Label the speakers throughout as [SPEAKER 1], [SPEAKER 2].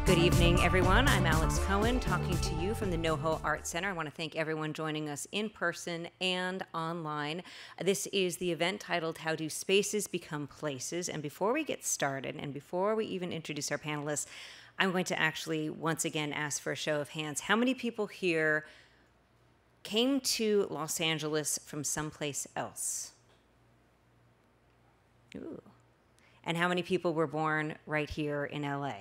[SPEAKER 1] Good evening, everyone. I'm Alex Cohen, talking to you from the NoHo Art Center. I want to thank everyone joining us in person and online. This is the event titled How Do Spaces Become Places? And before we get started, and before we even introduce our panelists, I'm going to actually once again ask for a show of hands. How many people here came to Los Angeles from someplace else? Ooh. And how many people were born right here in LA?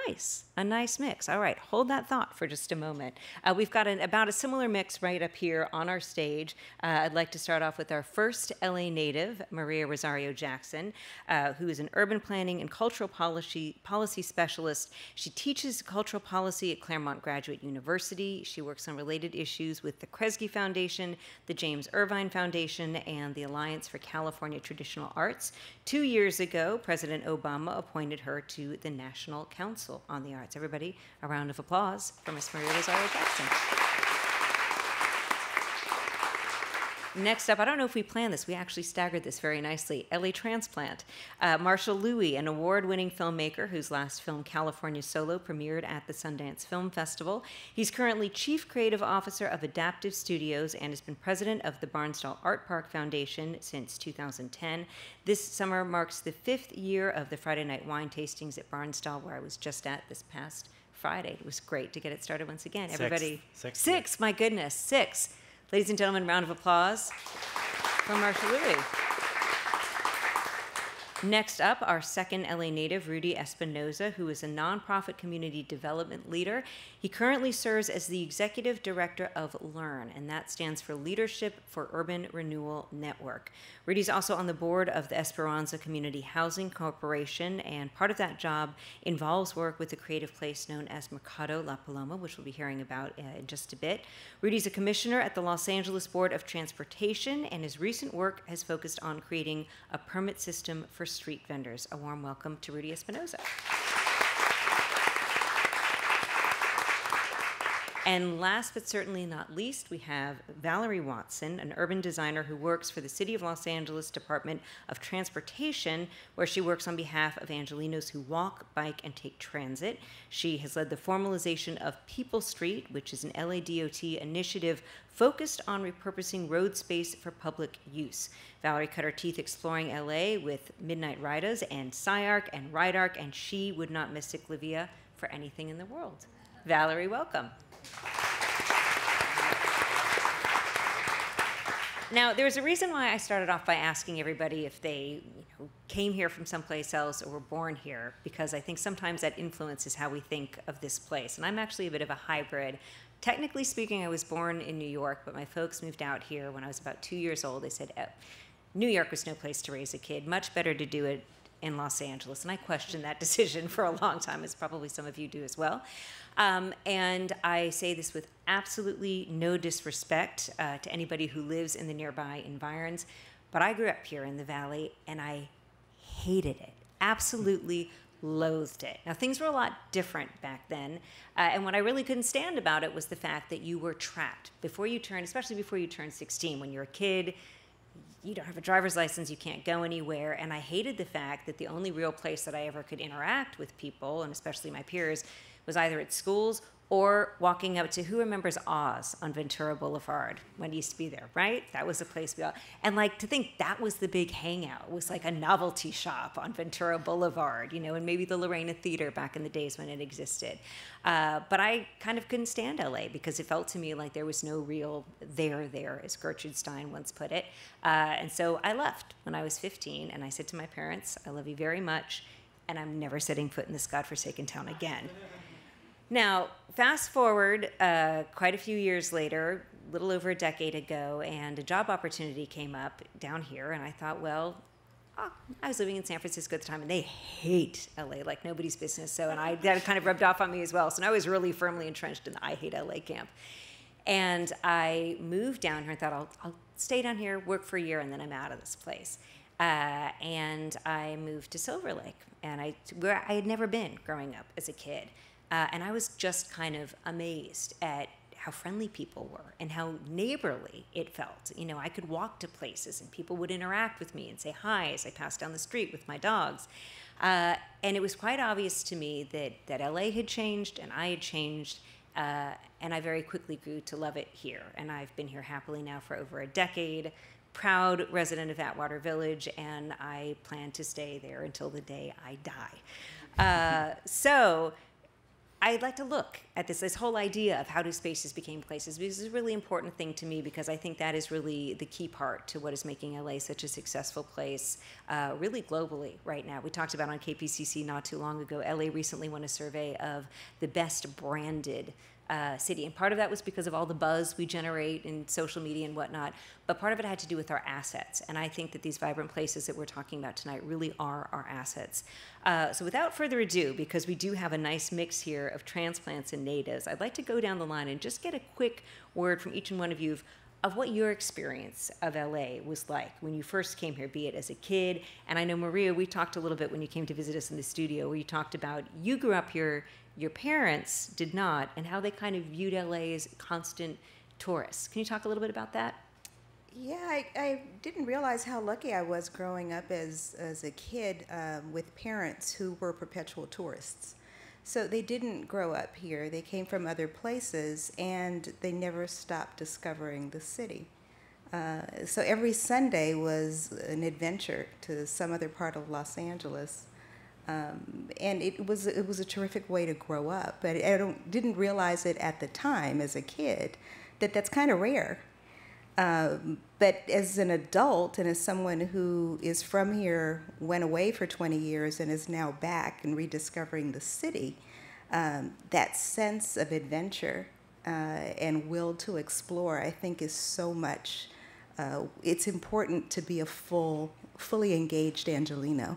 [SPEAKER 1] Nice, a nice mix. All right, hold that thought for just a moment. We've got about a similar mix right up here on our stage. I'd like to start off with our first LA native, Maria Rosario Jackson, who is an urban planning and cultural policy specialist. She teaches cultural policy at Claremont Graduate University. She works on related issues with the Kresge Foundation, the James Irvine Foundation, and the Alliance for California Traditional Arts. 2 years ago, President Obama appointed her to the National Council on the Arts. Everybody, a round of applause for Miss Maria Rosario Jackson. Next up, I don't know if we planned this, we actually staggered this very nicely, LA Transplant. Marshall Louis, an award-winning filmmaker whose last film, California Solo, premiered at the Sundance Film Festival. He's currently Chief Creative Officer of Adaptive Studios and has been president of the Barnsdall Art Park Foundation since 2010. This summer marks the 5th year of the Friday Night Wine Tastings at Barnsdall, where I was just at this past Friday. It was great to get it started once again. Everybody, six, my goodness, 6. Ladies and gentlemen, round of applause for Marshall Louis. Next up, our second LA native, Rudy Espinoza, who is a nonprofit community development leader. He currently serves as the executive director of LEARN, and that stands for Leadership for Urban Renewal Network. Rudy's also on the board of the Esperanza Community Housing Corporation, and part of that job involves work with the creative place known as Mercado La Paloma, which we'll be hearing about in just a bit. Rudy's a commissioner at the Los Angeles Board of Transportation, and his recent work has focused on creating a permit system for street vendors. A warm welcome to Rudy Espinoza. And last but certainly not least, we have Valerie Watson, an urban designer who works for the City of Los Angeles Department of Transportation, where she works on behalf of Angelenos who walk, bike, and take transit. She has led the formalization of People Street, which is an LADOT initiative focused on repurposing road space for public use. Valerie cut her teeth exploring LA with Midnight Ridas and SciArc and RideArc, and she would not miss Ciclavia for anything in the world. Valerie, welcome. Now, there's a reason why I started off by asking everybody if they came here from someplace else or were born here, because I think sometimes that influences how we think of this place. And I'm actually a bit of a hybrid. Technically speaking, I was born in New York, but my folks moved out here when I was about 2 years old. They said, New York was no place to raise a kid. Much better to do it in Los Angeles. And I questioned that decision for a long time, as probably some of you do as well. And I say this with absolutely no disrespect to anybody who lives in the nearby environs, but I grew up here in the Valley and I hated it, absolutely loathed it. Now, things were a lot different back then, and what I really couldn't stand about it was the fact that you were trapped before you turned, especially before you turned 16. When you're a kid, you don't have a driver's license, you can't go anywhere, and I hated the fact that the only real place that I ever could interact with people, and especially my peers, was either at schools or walking up to, who remembers Oz on Ventura Boulevard when it used to be there, right? That was the place we all, and like to think that was the big hangout. It was like a novelty shop on Ventura Boulevard, you know, and maybe the Lorena Theater back in the days when it existed. But I kind of couldn't stand LA because it felt to me like there was no real there, as Gertrude Stein once put it. And so I left when I was 15, and I said to my parents, I love you very much, and I'm never setting foot in this godforsaken town again. Now, fast forward quite a few years later, a little over a decade ago, and a job opportunity came up down here, and I thought, well, I was living in San Francisco at the time, and they hate LA like nobody's business, so, and that kind of rubbed off on me as well, so now I was really firmly entrenched in the I hate LA camp. And I moved down here and thought, I'll stay down here, work for a year, and then I'm out of this place. And I moved to Silver Lake, and where I had never been growing up as a kid. And I was just kind of amazed at how friendly people were and how neighborly it felt. You know, I could walk to places and people would interact with me and say hi as I passed down the street with my dogs. And And it was quite obvious to me that LA had changed and I had changed, and I very quickly grew to love it here. And I've been here happily now for over a decade, proud resident of Atwater Village, and I plan to stay there until the day I die. So I'd like to look at this whole idea of how do spaces become places, because it's a really important thing to me, because I think that is really the key part to what is making LA such a successful place, really globally right now. We talked about on KPCC not too long ago, LA recently won a survey of the best branded city. And part of that was because of all the buzz we generate in social media and whatnot, but part of it had to do with our assets. And I think that these vibrant places that we're talking about tonight really are our assets. So without further ado, because we do have a nice mix here of transplants and natives, I'd like to go down the line and just get a quick word from each and one of you of what your experience of LA was like when you first came here, be it as a kid. And I know, Maria, we talked a little bit when you came to visit us in the studio, where you talked about you grew up here, your parents did not, and how they kind of viewed LA as constant tourists. Can you talk a little bit about that?
[SPEAKER 2] Yeah, I didn't realize how lucky I was growing up as a kid with parents who were perpetual tourists. So they didn't grow up here. They came from other places, and they never stopped discovering the city. So every Sunday was an adventure to some other part of Los Angeles. And it was a terrific way to grow up. But I didn't realize it at the time as a kid that that's kind of rare. But as an adult and as someone who is from here, went away for 20 years and is now back and rediscovering the city, that sense of adventure and will to explore, I think, is so much. It's important to be a fully engaged Angelino.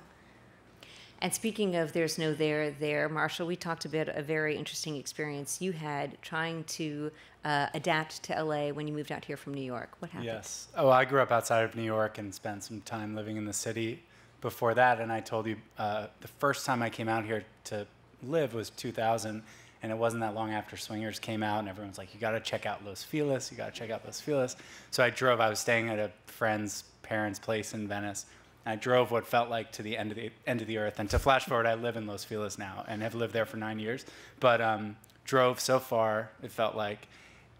[SPEAKER 1] And speaking of there's no there, Marshall, we talked about a very interesting experience you had trying to adapt to LA when you moved out here from New York. What happened?
[SPEAKER 3] Yes. Oh, I grew up outside of New York and spent some time living in the city before that. And I told you the first time I came out here to live was 2000. And it wasn't that long after Swingers came out, and everyone's like, you got to check out Los Feliz. You got to check out Los Feliz. So I drove. I was staying at a friend's parents' place in Venice. I drove what felt like to the end of the earth. And to flash forward, I live in Los Feliz now and have lived there for 9 years. But drove so far, it felt like.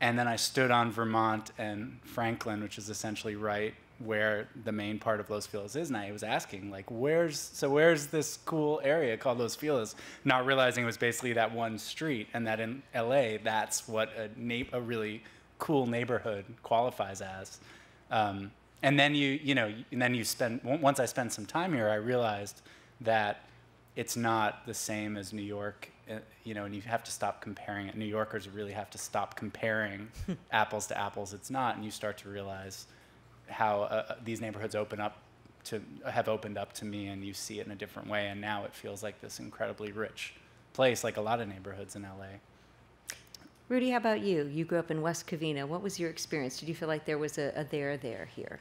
[SPEAKER 3] And then I stood on Vermont and Franklin, which is essentially right where the main part of Los Feliz is. And I was asking, like, where's this cool area called Los Feliz? Not realizing it was basically that one street, and that in LA, that's what a really cool neighborhood qualifies as. And then once I spent some time here, I realized that it's not the same as New York, and you have to stop comparing it. New Yorkers really have to stop comparing apples to apples. It's not, and you start to realize how these neighborhoods have opened up to me, and you see it in a different way, and now it feels like this incredibly rich place, like a lot of neighborhoods in LA.
[SPEAKER 1] Rudy, how about you? You grew up in West Covina. What was your experience? Did you feel like there was a there here?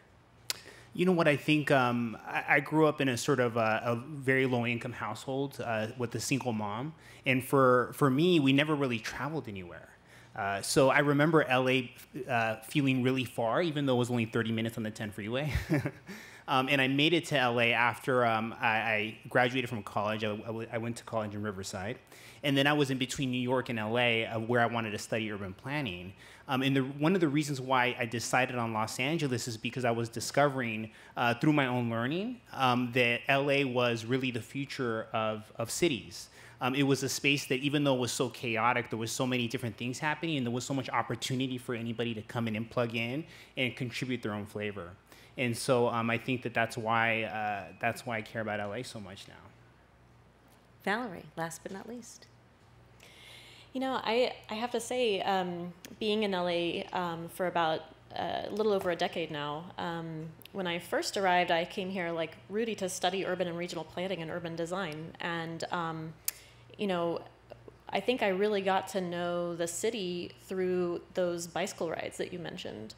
[SPEAKER 4] You know what, I think I grew up in a sort of a very low-income household with a single mom. And for me, we never really traveled anywhere. So I remember LA feeling really far, even though it was only 30 minutes on the 10 freeway. And I made it to LA after I graduated from college. I went to college in Riverside. And then I was in between New York and LA where I wanted to study urban planning. And one of the reasons why I decided on Los Angeles is because I was discovering through my own learning that LA was really the future of cities. It was a space that, even though it was so chaotic, there was so many different things happening, and there was so much opportunity for anybody to come in and plug in and contribute their own flavor. And so I think that's why I care about LA so much now.
[SPEAKER 1] Valerie, last but not least.
[SPEAKER 5] You know, I have to say, being in LA for about a little over a decade now, when I first arrived, I came here like Rudy to study urban and regional planning and urban design. And, I think I really got to know the city through those bicycle rides that you mentioned.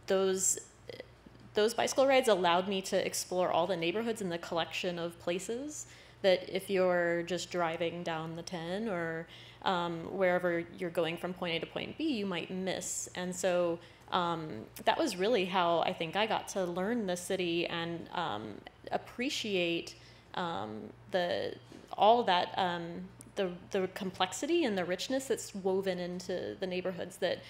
[SPEAKER 5] Those bicycle rides allowed me to explore all the neighborhoods and the collection of places that if you're just driving down the 10 or wherever you're going from point A to point B, you might miss. And so that was really how I think I got to learn the city and appreciate the all of that the complexity and the richness that's woven into the neighborhoods that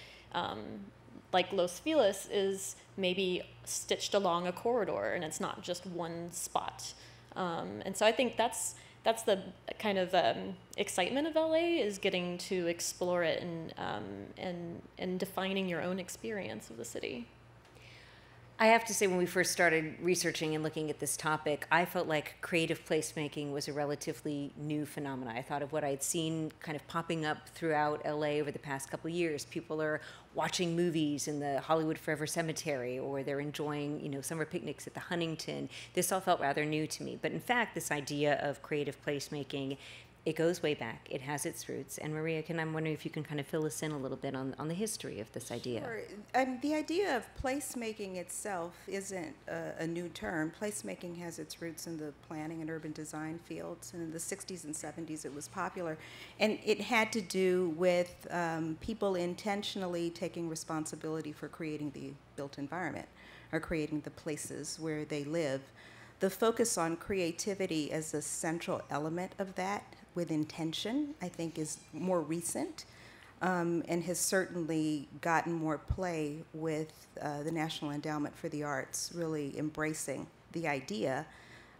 [SPEAKER 5] like Los Feliz is maybe stitched along a corridor and it's not just one spot. And so I think that's the kind of excitement of LA, is getting to explore it and defining your own experience of the city.
[SPEAKER 1] I have to say, when we first started researching and looking at this topic, I felt like creative placemaking was a relatively new phenomenon. I thought of what I'd seen kind of popping up throughout LA over the past couple of years. People are watching movies in the Hollywood Forever Cemetery, or they're enjoying, summer picnics at the Huntington. This all felt rather new to me. But in fact, this idea of creative placemaking, it goes way back. It has its roots. And Maria, I'm wondering if you can kind of fill us in a little bit on the history of this idea.
[SPEAKER 2] Sure. The idea of placemaking itself isn't a new term. Placemaking has its roots in the planning and urban design fields. And in the 60s and 70s, it was popular. And it had to do with people intentionally taking responsibility for creating the built environment, or creating the places where they live. The focus on creativity as a central element of that, with intention, I think is more recent, and has certainly gotten more play with the National Endowment for the Arts really embracing the idea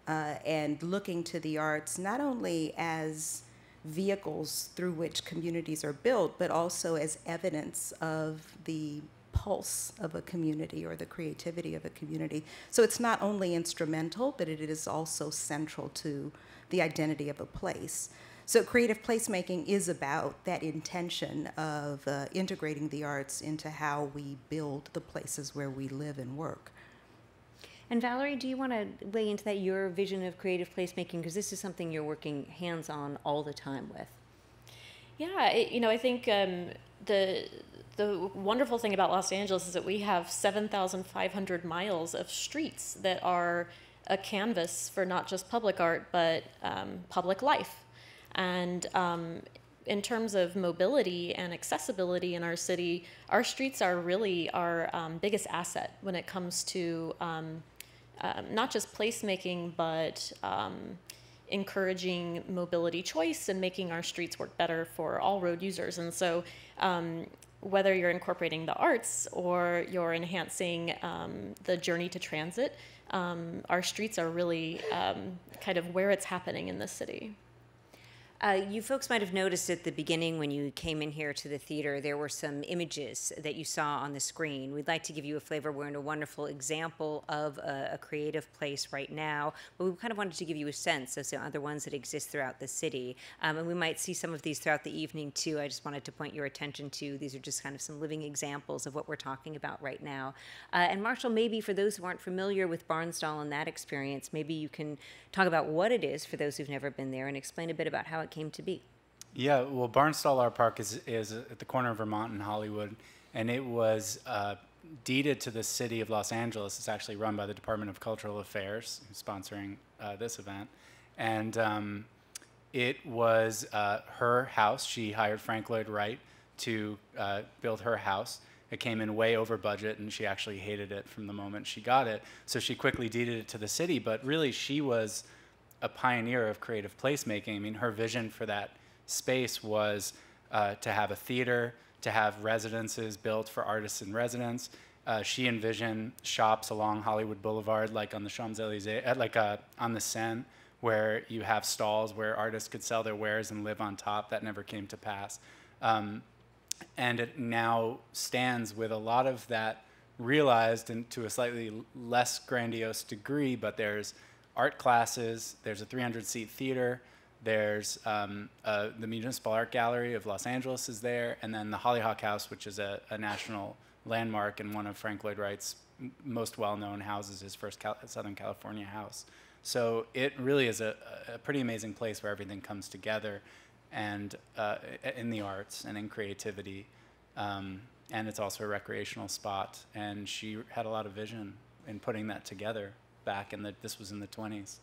[SPEAKER 2] and looking to the arts not only as vehicles through which communities are built, but also as evidence of the pulse of a community or the creativity of a community. So it's not only instrumental, but it is also central to the identity of a place. So creative placemaking is about that intention of integrating the arts into how we build the places where we live and work.
[SPEAKER 1] And Valerie, do you want to weigh into that, your vision of creative placemaking? Because this is something you're working hands-on all the time with.
[SPEAKER 5] Yeah, I think the wonderful thing about Los Angeles is that we have 7,500 miles of streets that are a canvas for not just public art, but public life. And in terms of mobility and accessibility in our city, our streets are really our biggest asset when it comes to not just placemaking, but encouraging mobility choice and making our streets work better for all road users. And so whether you're incorporating the arts or you're enhancing the journey to transit, our streets are really kind of where it's happening in this city.
[SPEAKER 1] You folks might have noticed at the beginning when you came in here to the theater, there were some images that you saw on the screen. We'd like to give you a flavor. We're in a wonderful example of a creative place right now, but we kind of wanted to give you a sense of some other ones that exist throughout the city. And we might see some of these throughout the evening too. I just wanted to point your attention to, these are just kind of some living examples of what we're talking about right now. And Marshall, maybe for those who aren't familiar with Barnsdall and that experience, maybe you can talk about what it is for those who've never been there and explain a bit about how it came to be.
[SPEAKER 3] Yeah, well, Barnsdall Art Park is at the corner of Vermont and Hollywood, and it was deeded to the city of Los Angeles. It's actually run by the Department of Cultural Affairs, who's sponsoring this event. And it was her house. She hired Frank Lloyd Wright to build her house. It came in way over budget, and she actually hated it from the moment she got it. So she quickly deeded it to the city, but really she was a pioneer of creative placemaking. I mean, her vision for that space was to have a theater, to have residences built for artists in residence. She envisioned shops along Hollywood Boulevard, like on the Champs-Élysées, on the Seine, where you have stalls where artists could sell their wares and live on top. That never came to pass. And it now stands with a lot of that realized, and to a slightly less grandiose degree, but there's art classes, there's a 300-seat theater, there's the Municipal Art Gallery of Los Angeles is there, and then the Hollyhock House, which is a national landmark and one of Frank Lloyd Wright's most well-known houses, his first Southern California house. So it really is a pretty amazing place where everything comes together, and in the arts and in creativity. And it's also a recreational spot, and she had a lot of vision in putting that together back in this was in the 20s.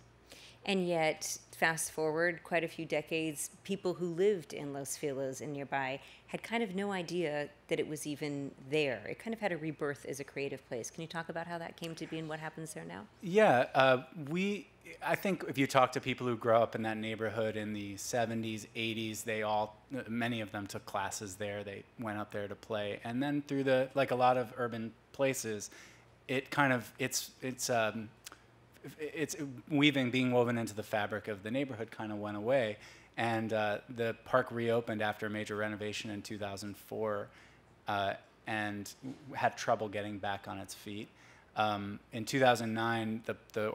[SPEAKER 1] And yet, fast forward quite a few decades, people who lived in Los Feliz and nearby had kind of no idea that it was even there. It kind of had a rebirth as a creative place. Can you talk about how that came to be and what happens there now?
[SPEAKER 3] Yeah, I think if you talk to people who grow up in that neighborhood in the 70s, 80s, many of them took classes there. They went up there to play. And then through like a lot of urban places, it's being woven into the fabric of the neighborhood kind of went away. And the park reopened after a major renovation in 2004 and had trouble getting back on its feet. In 2009, the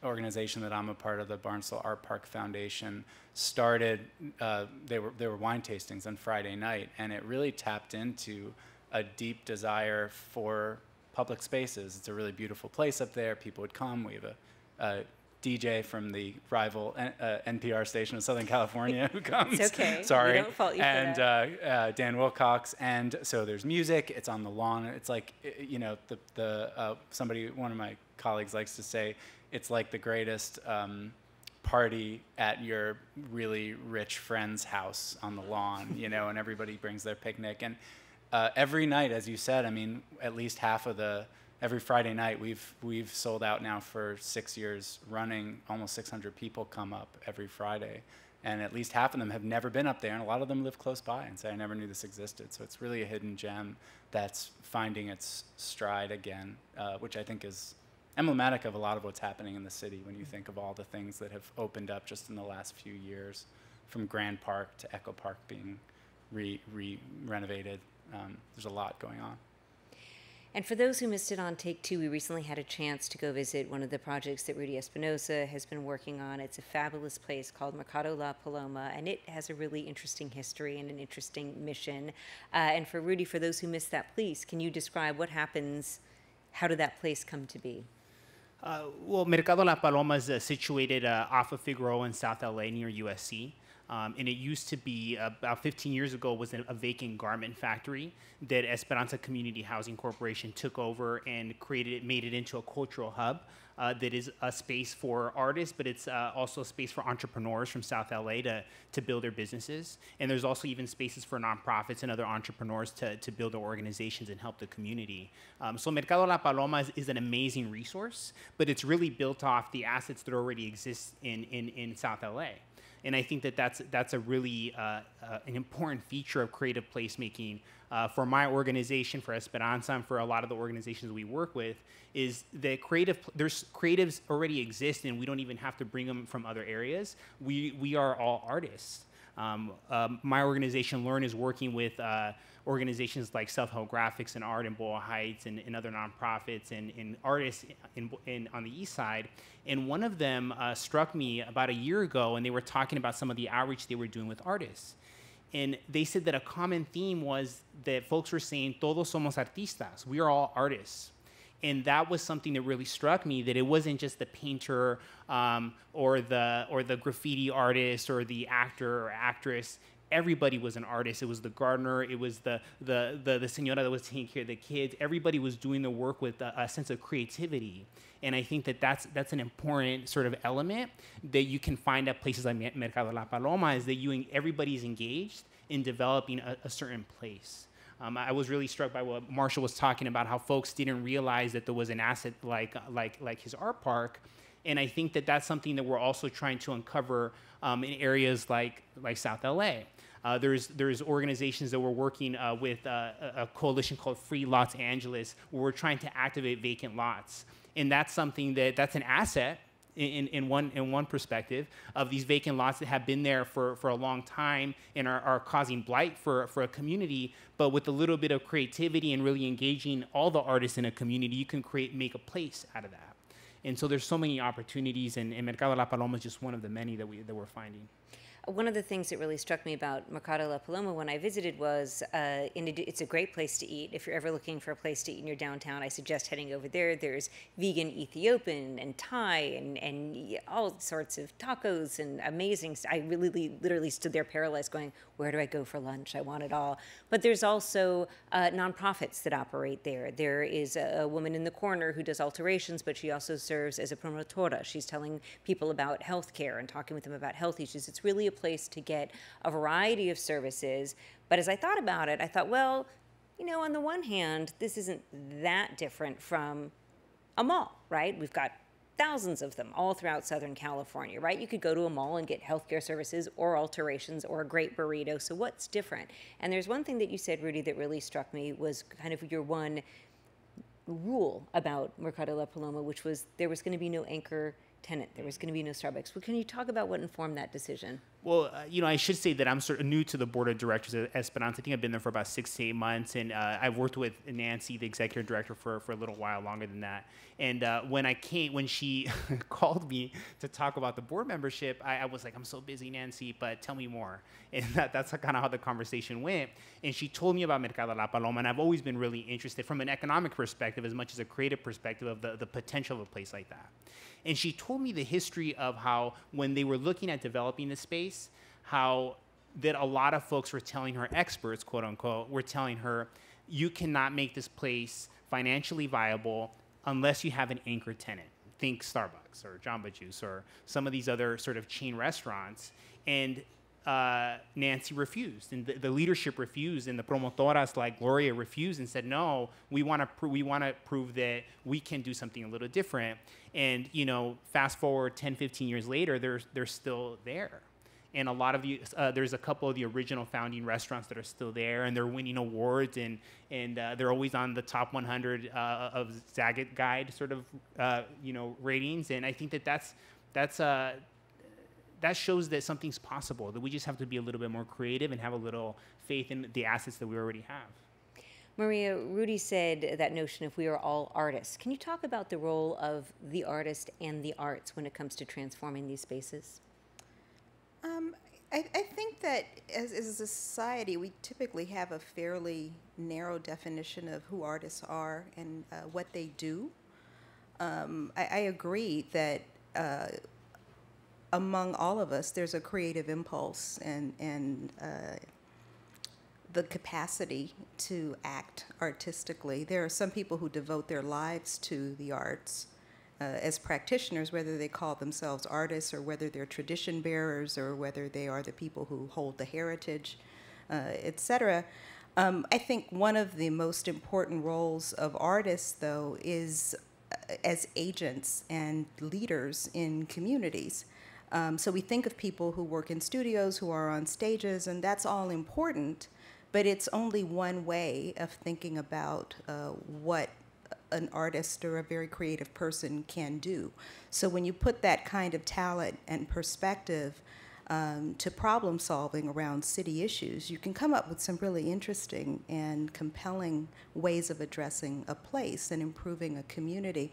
[SPEAKER 3] organization that I'm a part of, the Barnstable Art Park Foundation, started. There were wine tastings on Friday night, and it really tapped into a deep desire for public spaces. It's a really beautiful place up there. People would come. We have a DJ from the rival NPR station of Southern California who comes.
[SPEAKER 1] It's okay.
[SPEAKER 3] Sorry.
[SPEAKER 1] We don't fault you for that.
[SPEAKER 3] Dan Wilcox. And so there's music. It's on the lawn. It's like, one of my colleagues likes to say, it's like the greatest party at your really rich friend's house on the lawn, and everybody brings their picnic. And every night, as you said, I mean, at least every Friday night, we've sold out now for 6 years running. Almost 600 people come up every Friday, and at least half of them have never been up there, and a lot of them live close by and say, I never knew this existed. So it's really a hidden gem that's finding its stride again, which I think is emblematic of a lot of what's happening in the city when you think of all the things that have opened up just in the last few years, from Grand Park to Echo Park being renovated. There's a lot going on.
[SPEAKER 1] And for those who missed it on Take Two, we recently had a chance to go visit one of the projects that Rudy Espinosa has been working on. It's a fabulous place called Mercado La Paloma, and it has a really interesting history and an interesting mission. And for Rudy, for those who missed that, please, can you describe what happens? How did that place come to be?
[SPEAKER 4] Well, Mercado La Paloma is situated off of Figueroa in South LA near USC. And it used to be, about 15 years ago, was a vacant garment factory that Esperanza Community Housing Corporation took over and made it into a cultural hub that is a space for artists, but it's also a space for entrepreneurs from South LA to build their businesses. And there's also even spaces for nonprofits and other entrepreneurs to build their organizations and help the community. So Mercado La Paloma is an amazing resource, but it's really built off the assets that already exist in South LA. And I think that's a really an important feature of creative placemaking for my organization, for Esperanza, and for a lot of the organizations we work with, is that creatives already exist, and we don't even have to bring them from other areas. We are all artists. My organization, Learn, is working with organizations like Self-Help Graphics and Art in Boyle Heights and other nonprofits and artists on the east side. And one of them struck me about a year ago, and they were talking about some of the outreach they were doing with artists. And they said that a common theme was that folks were saying, todos somos artistas, we are all artists. And that was something that really struck me, that it wasn't just the painter or the graffiti artist or the actor or actress. Everybody was an artist. It was the gardener. It was the señora that was taking care of the kids. Everybody was doing the work with a sense of creativity. And I think that's an important sort of element that you can find at places like Mercado La Paloma, is that everybody's engaged in developing a certain place. I was really struck by what Marshall was talking about, how folks didn't realize that there was an asset like his art park. And I think that's something that we're also trying to uncover in areas like South LA. There's organizations that we're working with a coalition called Free Los Angeles, where we're trying to activate vacant lots. And that's something that's an asset in one perspective of these vacant lots that have been there for a long time and are causing blight for a community. But with a little bit of creativity and really engaging all the artists in a community, you can make a place out of that. And so there's so many opportunities, and Mercado La Paloma is just one of the many that we're finding.
[SPEAKER 1] one of the things that really struck me about Mercado La Paloma when I visited was it's a great place to eat. If you're ever looking for a place to eat in your downtown, I suggest heading over there. There's vegan Ethiopian and Thai and all sorts of tacos and amazing. I really literally stood there paralyzed going, where do I go for lunch? I want it all. But there's also nonprofits that operate there. There is a woman in the corner who does alterations, but she also serves as a promotora. She's telling people about healthcare and talking with them about health issues. It's really a place to get a variety of services. But as I thought about it, I thought, well, on the one hand, this isn't that different from a mall, right? We've got thousands of them all throughout Southern California, right? You could go to a mall and get healthcare services or alterations or a great burrito. So what's different? And there's one thing that you said, Rudy, that really struck me was kind of your one rule about Mercado La Paloma, which was there was going to be no anchor tenant. There was going to be no Starbucks. Well, can you talk about what informed that decision?
[SPEAKER 4] Well, I should say that I'm sort of new to the board of directors at Esperanza. I think I've been there for about 6 to 8 months, and I've worked with Nancy, the executive director, for a little while longer than that. And when she called me to talk about the board membership, I was like, I'm so busy, Nancy, but tell me more. And that's kind of how the conversation went. And she told me about Mercado La Paloma, and I've always been really interested from an economic perspective as much as a creative perspective of the potential of a place like that. And she told me the history of how when they were looking at developing the space, how that a lot of folks were telling her, experts, quote unquote, were telling her, you cannot make this place financially viable unless you have an anchor tenant. Think Starbucks or Jamba Juice or some of these other sort of chain restaurants. And Nancy refused, and the leadership refused, and the promotoras like Gloria refused and said, no, we want to prove that we can do something a little different. And fast forward 10, 15 years later, they're still there. And a lot of there's a couple of the original founding restaurants that are still there, and they're winning awards, and they're always on the top 100 of Zagat Guide sort of ratings. And I think that shows that something's possible, that we just have to be a little bit more creative and have a little faith in the assets that we already have.
[SPEAKER 1] Maria, Rudy said that notion of we are all artists. Can you talk about the role of the artist and the arts when it comes to transforming these spaces?
[SPEAKER 2] I think that as a society, we typically have a fairly narrow definition of who artists are and what they do. I agree that among all of us, there's a creative impulse and the capacity to act artistically. There are some people who devote their lives to the arts as practitioners, whether they call themselves artists or whether they're tradition bearers or whether they are the people who hold the heritage, etc. I think one of the most important roles of artists, though, is as agents and leaders in communities. So we think of people who work in studios, who are on stages, and that's all important, but it's only one way of thinking about what an artist or a very creative person can do. So when you put that kind of talent and perspective to problem solving around city issues, you can come up with some really interesting and compelling ways of addressing a place and improving a community.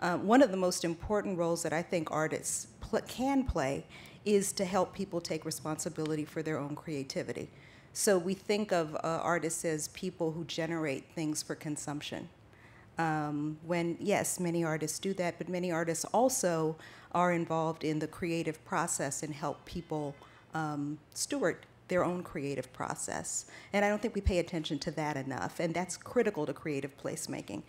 [SPEAKER 2] One of the most important roles that I think artists can play is to help people take responsibility for their own creativity. So we think of artists as people who generate things for consumption. When, yes, many artists do that, but many artists also are involved in the creative process and help people steward their own creative process. And I don't think we pay attention to that enough, and that's critical to creative placemaking.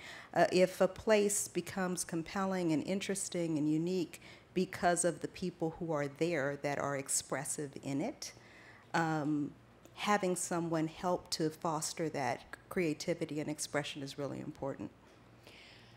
[SPEAKER 2] If a place becomes compelling and interesting and unique because of the people who are there that are expressive in it, having someone help to foster that creativity and expression is really important.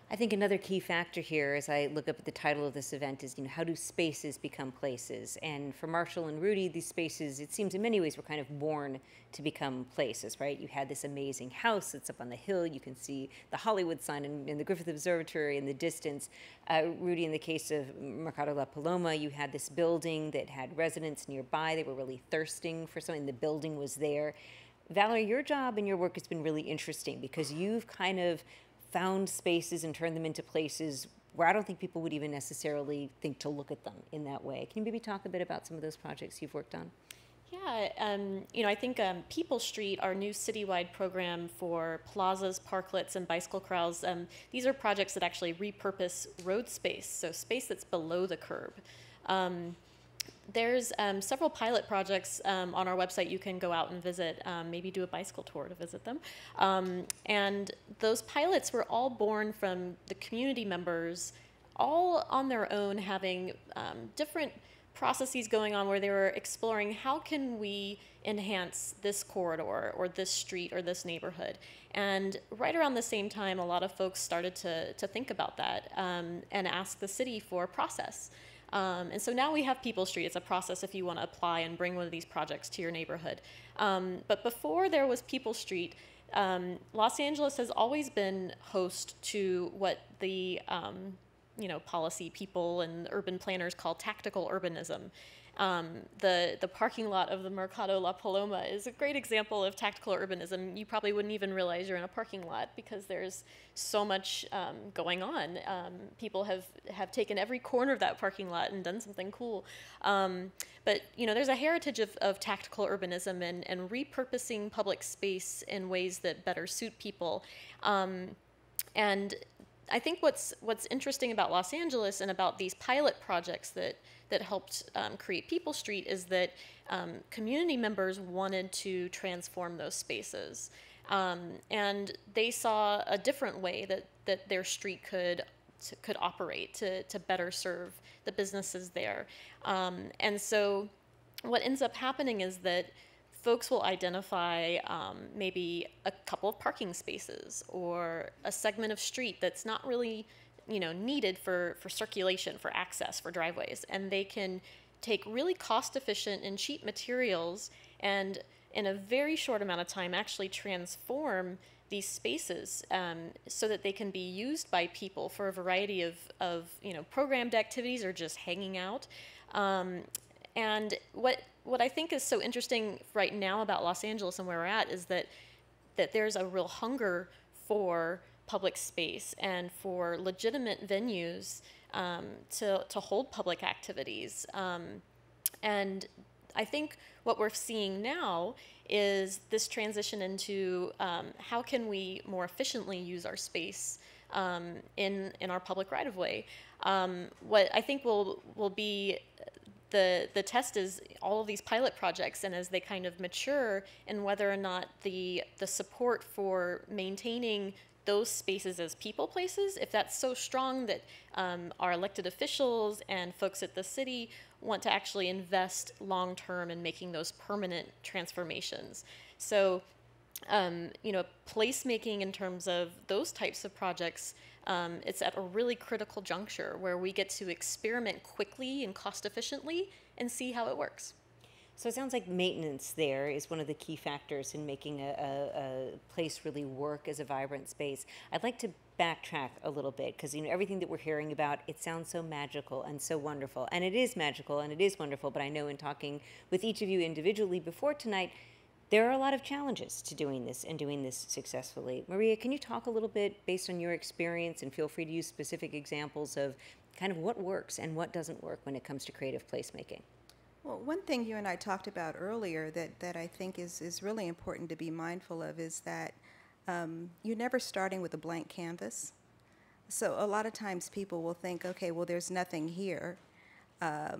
[SPEAKER 1] I think another key factor here, as I look up at the title of this event, is how do spaces become places? And for Marshall and Rudy, these spaces, it seems in many ways, were kind of born to become places, right? You had this amazing house that's up on the hill. You can see the Hollywood sign and the Griffith Observatory in the distance. Rudy, in the case of Mercado La Paloma, you had this building that had residents nearby. They were really thirsting for something. The building was there. Valerie, your job and your work has been really interesting because you've kind of found spaces and turned them into places where I don't think people would even necessarily think to look at them in that way. Can you maybe talk a bit about some of those projects you've worked on?
[SPEAKER 5] Yeah, I think People Street, our new citywide program for plazas, parklets, and bicycle corrals, these are projects that actually repurpose road space, so space that's below the curb. There's several pilot projects on our website you can go out and visit, maybe do a bicycle tour to visit them. And those pilots were all born from the community members, all on their own, having different processes going on where they were exploring how can we enhance this corridor or this street or this neighborhood. And right around the same time, a lot of folks started to think about that and ask the city for a process. And so now we have People Street. It's a process if you want to apply and bring one of these projects to your neighborhood. But before there was People Street, Los Angeles has always been host to what the policy people and urban planners call tactical urbanism. The parking lot of the Mercado La Paloma is a great example of tactical urbanism. You probably wouldn't even realize you're in a parking lot because there's so much going on. People have taken every corner of that parking lot and done something cool. But there's a heritage of tactical urbanism and repurposing public space in ways that better suit people. And I think what's interesting about Los Angeles and about these pilot projects that helped create People Street is that community members wanted to transform those spaces. And they saw a different way that their street could operate to better serve the businesses there. And so what ends up happening is that folks will identify maybe a couple of parking spaces or a segment of street that's not really needed for circulation, for access, for driveways. And they can take really cost-efficient and cheap materials and in a very short amount of time actually transform these spaces so that they can be used by people for a variety of programmed activities or just hanging out. And what I think is so interesting right now about Los Angeles and where we're at is that there's a real hunger for public space and for legitimate venues to hold public activities. And I think what we're seeing now is this transition into how can we more efficiently use our space in our public right-of-way. What I think will be the test is all of these pilot projects, and as they kind of mature, and whether or not the support for maintaining those spaces as people places, if that's so strong that our elected officials and folks at the city want to actually invest long-term in making those permanent transformations. So, placemaking in terms of those types of projects, it's at a really critical juncture where we get to experiment quickly and cost efficiently and see how it works.
[SPEAKER 1] So it sounds like maintenance there is one of the key factors in making a place really work as a vibrant space. I'd like to backtrack a little bit because everything that we're hearing about, it sounds so magical and so wonderful. And it is magical and it is wonderful, but I know in talking with each of you individually before tonight, there are a lot of challenges to doing this and doing this successfully. Maria, can you talk a little bit based on your experience, and feel free to use specific examples of kind of what works and what doesn't work when it comes to creative placemaking?
[SPEAKER 2] Well, one thing you and I talked about earlier that I think is really important to be mindful of is that you're never starting with a blank canvas. So a lot of times people will think, okay, well, there's nothing here,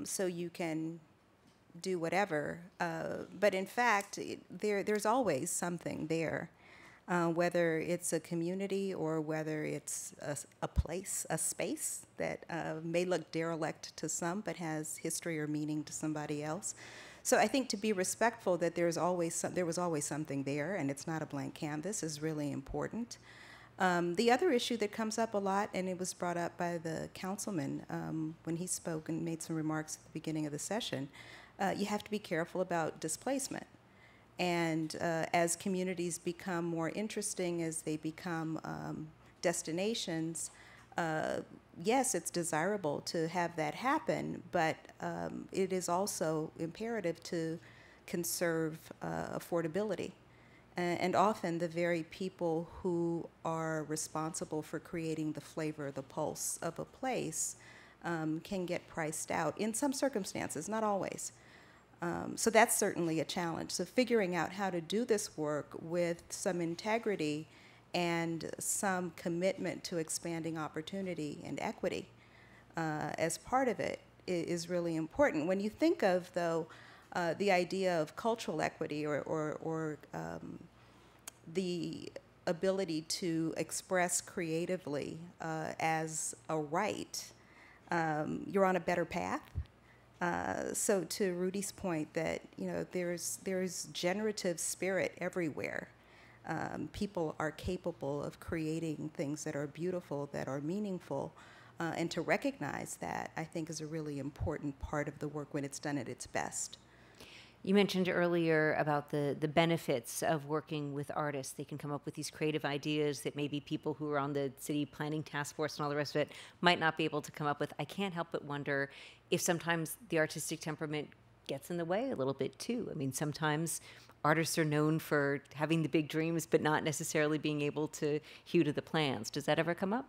[SPEAKER 2] so you can do whatever. But in fact, there's always something there, whether it's a community or whether it's a place, a space that may look derelict to some but has history or meaning to somebody else. So I think to be respectful that there was always something there and it's not a blank canvas is really important. The other issue that comes up a lot, and it was brought up by the councilman when he spoke and made some remarks at the beginning of the session, you have to be careful about displacement. And as communities become more interesting, as they become destinations, yes, it's desirable to have that happen, but it is also imperative to conserve affordability. and often the very people who are responsible for creating the flavor, the pulse of a place, can get priced out in some circumstances, not always. So that's certainly a challenge. So figuring out how to do this work with some integrity and some commitment to expanding opportunity and equity as part of it is really important. When you think of, though, the idea of cultural equity or the ability to express creatively as a right, you're on a better path. So to Rudy's point that, there's generative spirit everywhere. People are capable of creating things that are beautiful, that are meaningful, and to recognize that, I think, is a really important part of the work when it's done at its best.
[SPEAKER 1] You mentioned earlier about the benefits of working with artists. They can come up with these creative ideas that maybe people who are on the city planning task force and all the rest of it might not be able to come up with. I can't help but wonder if sometimes the artistic temperament gets in the way a little bit too. I mean, sometimes artists are known for having the big dreams but not necessarily being able to hew to the plans. Does that ever come up?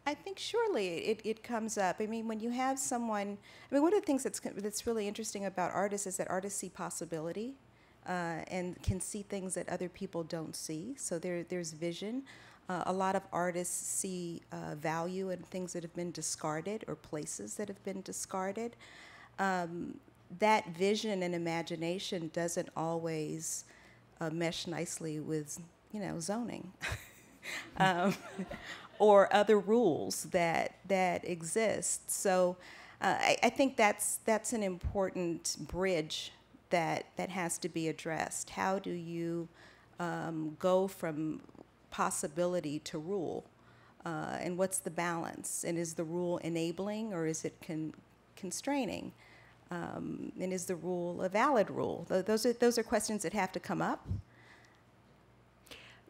[SPEAKER 2] I think surely it comes up. I mean, when you have someone, one of the things that's really interesting about artists is that artists see possibility and can see things that other people don't see. So there's vision. A lot of artists see value in things that have been discarded or places that have been discarded. That vision and imagination doesn't always mesh nicely with, zoning. Or other rules that exist. So I think that's an important bridge that has to be addressed. How do you go from possibility to rule? And what's the balance? And is the rule enabling or is it constraining? And is the rule a valid rule? Those are questions that have to come up.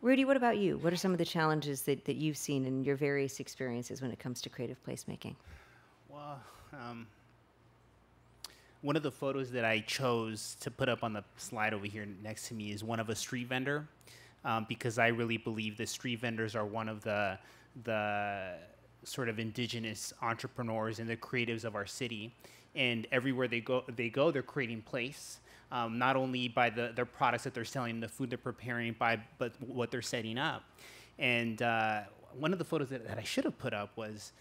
[SPEAKER 1] Rudy, what about you? What are some of the challenges that you've seen in your various experiences when it comes to creative placemaking?
[SPEAKER 4] Well, one of the photos that I chose to put up on the slide over here next to me is one of a street vendor, because I really believe that street vendors are one of the sort of indigenous entrepreneurs and the creatives of our city. And everywhere they go, they're creating place. Not only by their products that they're selling, the food they're preparing, but what they're setting up. And one of the photos that I should have put up was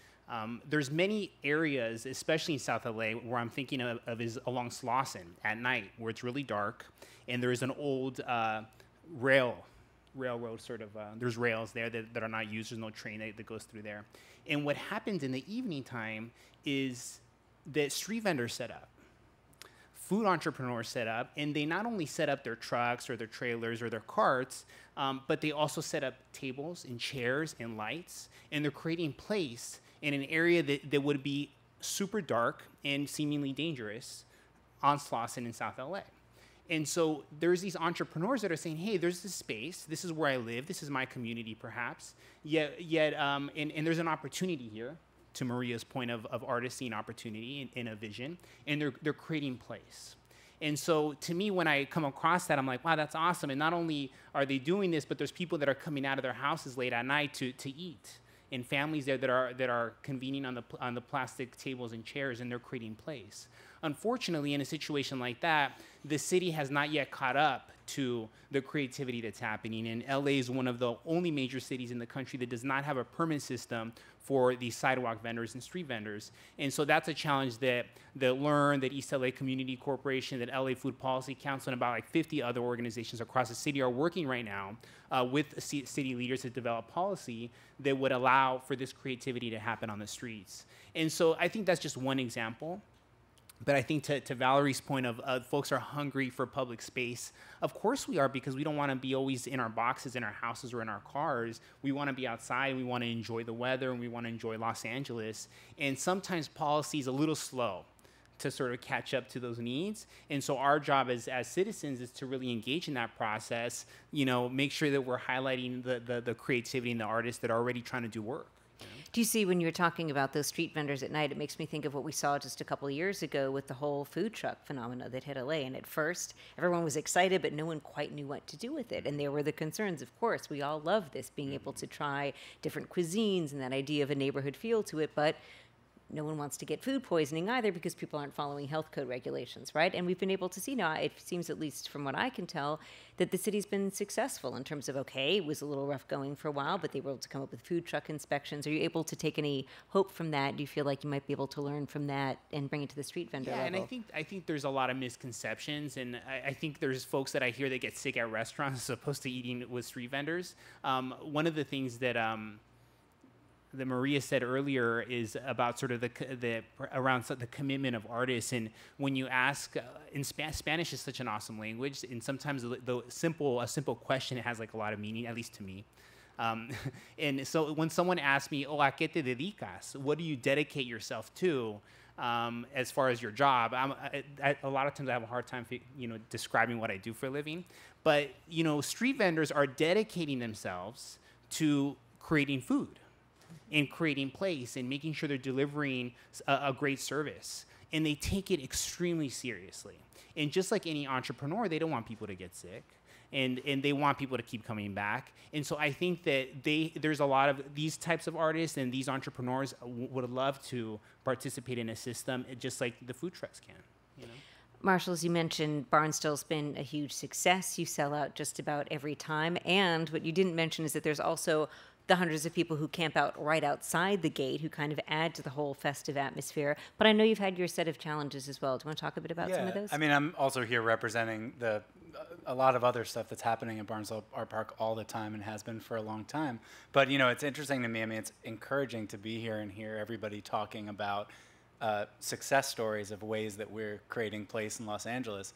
[SPEAKER 4] there's many areas, especially in South LA, where I'm thinking of is along Slauson at night, where it's really dark, and there's an old railroad sort of, there's rails there that are not used, there's no train that goes through there. And what happens in the evening time is that street vendors set up. Food entrepreneurs set up, and they not only set up their trucks or their trailers or their carts, but they also set up tables and chairs and lights, and they're creating place in an area that would be super dark and seemingly dangerous on Slauson in South LA. And so there's these entrepreneurs that are saying, hey, there's this space, this is where I live, this is my community perhaps, yet and there's an opportunity here, to Maria's point of artists seeing opportunity in a vision, and they're creating place. And so to me, when I come across that, I'm like, wow, that's awesome. And not only are they doing this, but there's people that are coming out of their houses late at night to eat, and families there that are convening on the plastic tables and chairs, and they're creating place. Unfortunately, in a situation like that, the city has not yet caught up to the creativity that's happening. And LA is one of the only major cities in the country that does not have a permit system for these sidewalk vendors and street vendors. And so that's a challenge that Learn, that East LA Community Corporation, that LA Food Policy Council, and about like 50 other organizations across the city are working right now with city leaders to develop policy that would allow for this creativity to happen on the streets. And so I think that's just one example. But I think to Valerie's point of folks are hungry for public space. Of course we are, because we don't want to be always in our boxes, in our houses, or in our cars. We want to be outside, and we want to enjoy the weather, and we want to enjoy Los Angeles. And sometimes policy is a little slow to sort of catch up to those needs. And so our job as citizens is to really engage in that process, make sure that we're highlighting the creativity and the artists that are already trying to do work.
[SPEAKER 1] Do you see when you were talking about those street vendors at night, it makes me think of what we saw just a couple of years ago with the whole food truck phenomena that hit LA. And at first, everyone was excited, but no one quite knew what to do with it. And there were the concerns, of course. We all love this, being able to try different cuisines and that idea of a neighborhood feel to it. But no one wants to get food poisoning either because people aren't following health code regulations, right? And we've been able to see now, it seems at least from what I can tell, that the city's been successful in terms of, okay, it was a little rough going for a while, but they were able to come up with food truck inspections. Are you able to take any hope from that? Do you feel like you might be able to learn from that and bring it to the street vendor level?
[SPEAKER 4] And I think there's a lot of misconceptions, and I think there's folks that I hear that get sick at restaurants as opposed to eating with street vendors. One of the things that that Maria said earlier is about sort of the commitment of artists. And when you ask, in Spanish is such an awesome language, and sometimes a simple question has like a lot of meaning, at least to me. And so when someone asks me, "Oh, ¿a qué te dedicas?" What do you dedicate yourself to? As far as your job, a lot of times I have a hard time, describing what I do for a living. But street vendors are dedicating themselves to creating food and creating place and making sure they're delivering a great service. And they take it extremely seriously. And just like any entrepreneur, they don't want people to get sick. And they want people to keep coming back. And so I think that there's a lot of these types of artists and these entrepreneurs would love to participate in a system just like the food trucks can.
[SPEAKER 1] Marshall, as you mentioned, Barnstall's been a huge success. You sell out just about every time. And what you didn't mention is that there's also the hundreds of people who camp out right outside the gate who kind of add to the whole festive atmosphere. But I know you've had your set of challenges as well. Do you want to talk a bit about some of those?
[SPEAKER 3] I mean, I'm also here representing a lot of other stuff that's happening in Barnstall Art Park all the time and has been for a long time. But, it's interesting to me. I mean, it's encouraging to be here and hear everybody talking about success stories of ways that we're creating place in Los Angeles.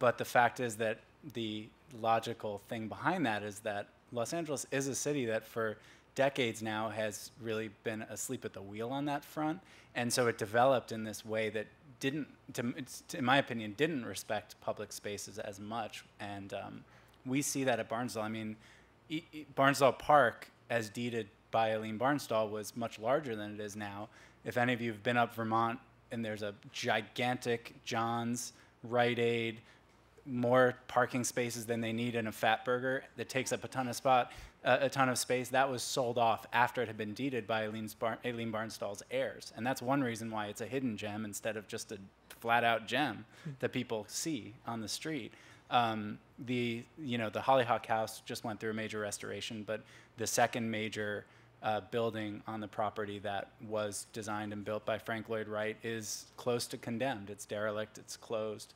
[SPEAKER 3] But the fact is that the logical thing behind that is that Los Angeles is a city that for decades now has really been asleep at the wheel on that front. And so it developed in this way that in my opinion, didn't respect public spaces as much. And we see that at Barnstall. I mean, Barnstall Park, as deeded by Eileen Barnstall, was much larger than it is now. If any of you have been up Vermont, and there's a gigantic John's, Rite Aid, more parking spaces than they need in a Fat Burger that takes up a ton of space. That was sold off after it had been deeded by Eileen Barnstall's heirs, and that's one reason why it's a hidden gem instead of just a flat-out gem that people see on the street. The Hollyhock House just went through a major restoration, but the second major building on the property that was designed and built by Frank Lloyd Wright is close to condemned. It's derelict. It's closed.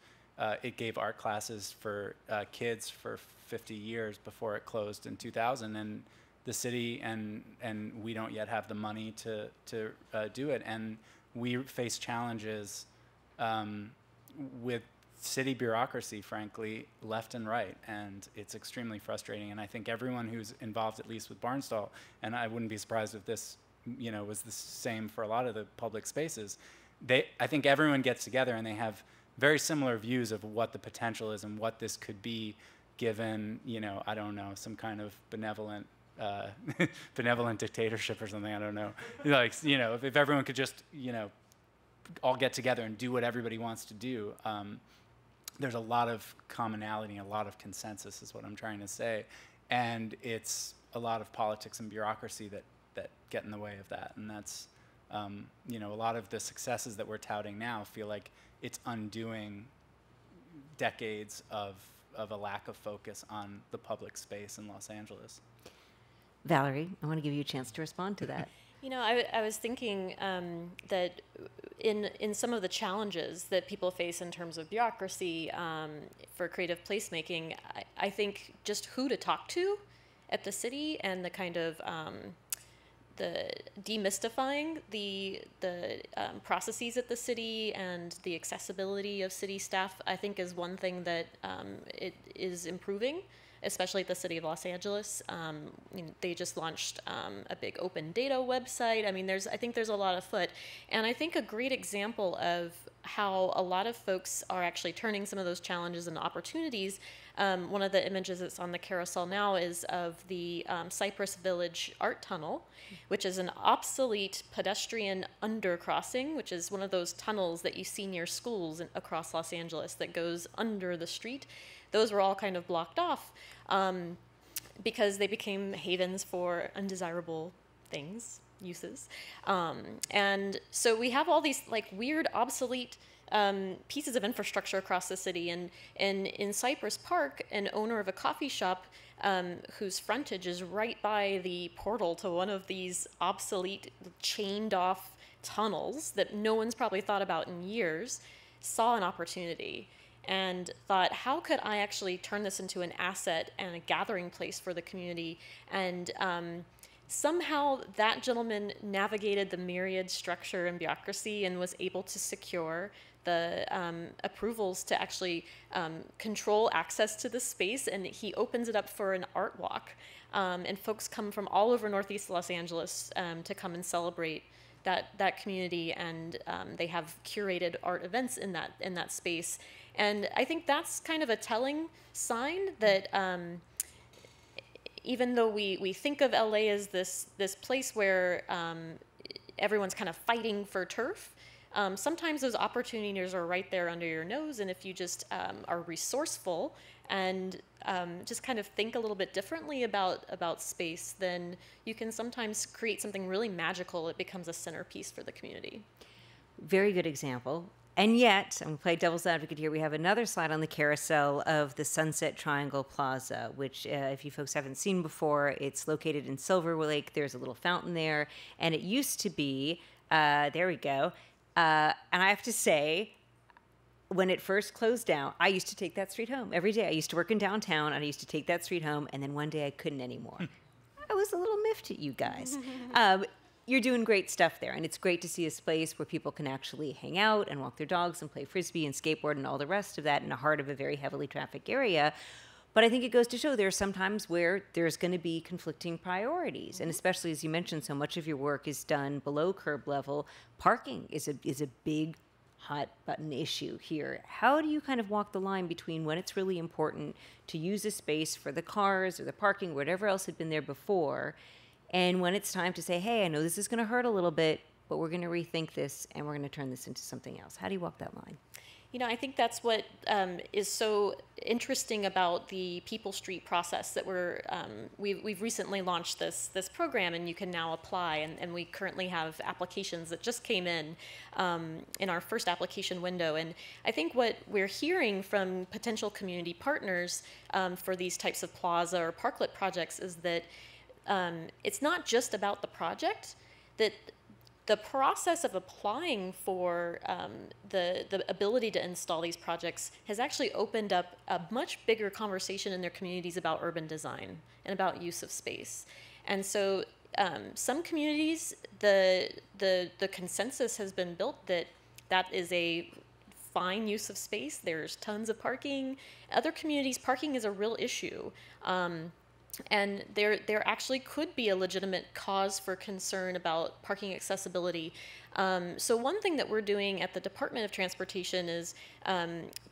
[SPEAKER 3] It gave art classes for kids for 50 years before it closed in 2000, and the city and we don't yet have the money to do it, and we face challenges with city bureaucracy, frankly, left and right, and it's extremely frustrating. And I think everyone who's involved, at least with Barnstall, and I wouldn't be surprised if this, was the same for a lot of the public spaces. I think everyone gets together and they have very similar views of what the potential is and what this could be, given, I don't know, some kind of benevolent dictatorship or something. I don't know. If everyone could just, all get together and do what everybody wants to do. There's a lot of commonality, a lot of consensus is what I'm trying to say. And it's a lot of politics and bureaucracy that get in the way of that. And that's, a lot of the successes that we're touting now feel like it's undoing decades of a lack of focus on the public space in Los Angeles.
[SPEAKER 1] Valerie, I want to give you a chance to respond to that.
[SPEAKER 5] I was thinking that in some of the challenges that people face in terms of bureaucracy for creative placemaking, I think just who to talk to at the city and the kind of the demystifying the processes at the city and the accessibility of city staff, I think, is one thing that it is improving, especially at the city of Los Angeles. They just launched a big open data website. I mean, I think there's a lot afoot. And I think a great example of how a lot of folks are actually turning some of those challenges into opportunities. One of the images that's on the carousel now is of the Cypress Village Art Tunnel, which is an obsolete pedestrian undercrossing, which is one of those tunnels that you see near schools across Los Angeles that goes under the street. Those were all kind of blocked off because they became havens for undesirable things, uses. And so we have all these like weird, obsolete pieces of infrastructure across the city. And in Cypress Park, an owner of a coffee shop whose frontage is right by the portal to one of these obsolete, chained off tunnels that no one's probably thought about in years, saw an opportunity and thought, how could I actually turn this into an asset and a gathering place for the community? And somehow that gentleman navigated the myriad structure and bureaucracy and was able to secure the approvals to actually control access to the space, and he opens it up for an art walk. And folks come from all over Northeast Los Angeles to come and celebrate that community, and they have curated art events in that space. And I think that's kind of a telling sign that even though we think of LA as this place where everyone's kind of fighting for turf, sometimes those opportunities are right there under your nose, and if you just are resourceful and just kind of think a little bit differently about space, then you can sometimes create something really magical. It becomes a centerpiece for the community.
[SPEAKER 1] Very good example. And yet, I'm going to play devil's advocate here, we have another slide on the carousel of the Sunset Triangle Plaza, which if you folks haven't seen before, it's located in Silver Lake. There's a little fountain there, and it used to be, there we go, and I have to say, when it first closed down, I used to take that street home every day. I used to work in downtown, and I used to take that street home, and then one day I couldn't anymore. I was a little miffed at you guys. You're doing great stuff there, and it's great to see a space where people can actually hang out and walk their dogs and play frisbee and skateboard and all the rest of that in the heart of a very heavily trafficked area. But I think it goes to show there are some times where there's going to be conflicting priorities, and especially as you mentioned, so much of your work is done below curb level. Parking is a big hot button issue here. How do you kind of walk the line between when it's really important to use a space for the cars or the parking, whatever else had been there before, and when it's time to say, hey, I know this is going to hurt a little bit, but we're going to rethink this and we're going to turn this into something else? How do you walk that line?
[SPEAKER 5] You know, I think that's what is so interesting about the People Street process that we've recently launched this program, and you can now apply, and we currently have applications that just came in our first application window. And I think what we're hearing from potential community partners for these types of plaza or parklet projects is that it's not just about the project, that the process of applying for the ability to install these projects has actually opened up a much bigger conversation in their communities about urban design and about use of space. And so some communities, the consensus has been built that is a fine use of space. There's tons of parking. Other communities, parking is a real issue. And there actually could be a legitimate cause for concern about parking accessibility. So one thing that we're doing at the Department of Transportation is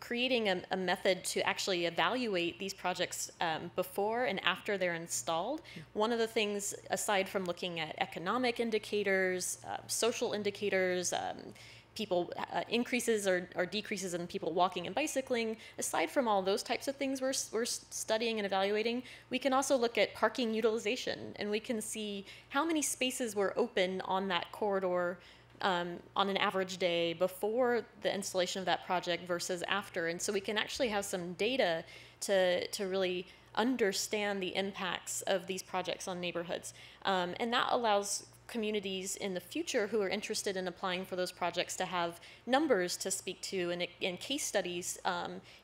[SPEAKER 5] creating a method to actually evaluate these projects before and after they're installed. One of the things, aside from looking at economic indicators, social indicators, people increases or decreases in people walking and bicycling. Aside from all those types of things we're studying and evaluating, we can also look at parking utilization, and we can see how many spaces were open on that corridor on an average day before the installation of that project versus after. And so we can actually have some data to really understand the impacts of these projects on neighborhoods. And that allows communities in the future who are interested in applying for those projects to have numbers to speak to and case studies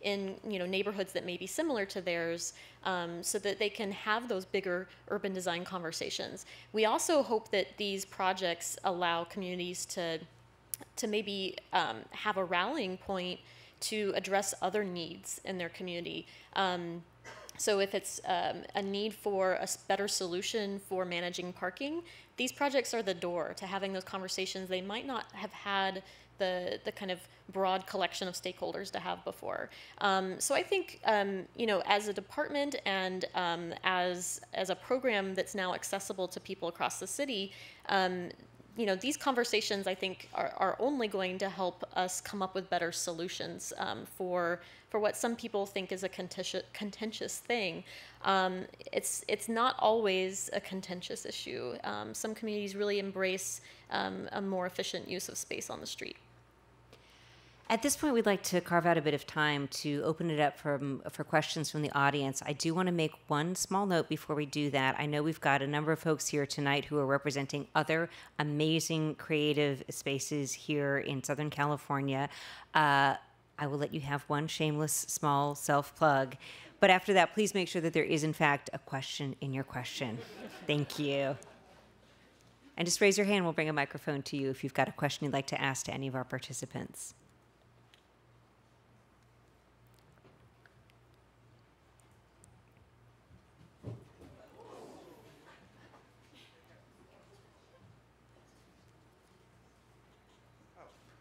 [SPEAKER 5] in neighborhoods that may be similar to theirs, so that they can have those bigger urban design conversations. We also hope that these projects allow communities to maybe have a rallying point to address other needs in their community. So if it's a need for a better solution for managing parking, these projects are the door to having those conversations they might not have had the kind of broad collection of stakeholders to have before. So I think, as a department and as a program that's now accessible to people across the city, these conversations, I think, are only going to help us come up with better solutions for what some people think is a contentious thing. It's not always a contentious issue. Some communities really embrace a more efficient use of space on the street.
[SPEAKER 1] At this point, we'd like to carve out a bit of time to open it up for questions from the audience. I do want to make one small note before we do that. I know we've got a number of folks here tonight who are representing other amazing creative spaces here in Southern California. I will let you have one shameless small self-plug. But after that, please make sure that there is, in fact, a question in your question. Thank you. And just raise your hand. We'll bring a microphone to you if you've got a question you'd like to ask to any of our participants.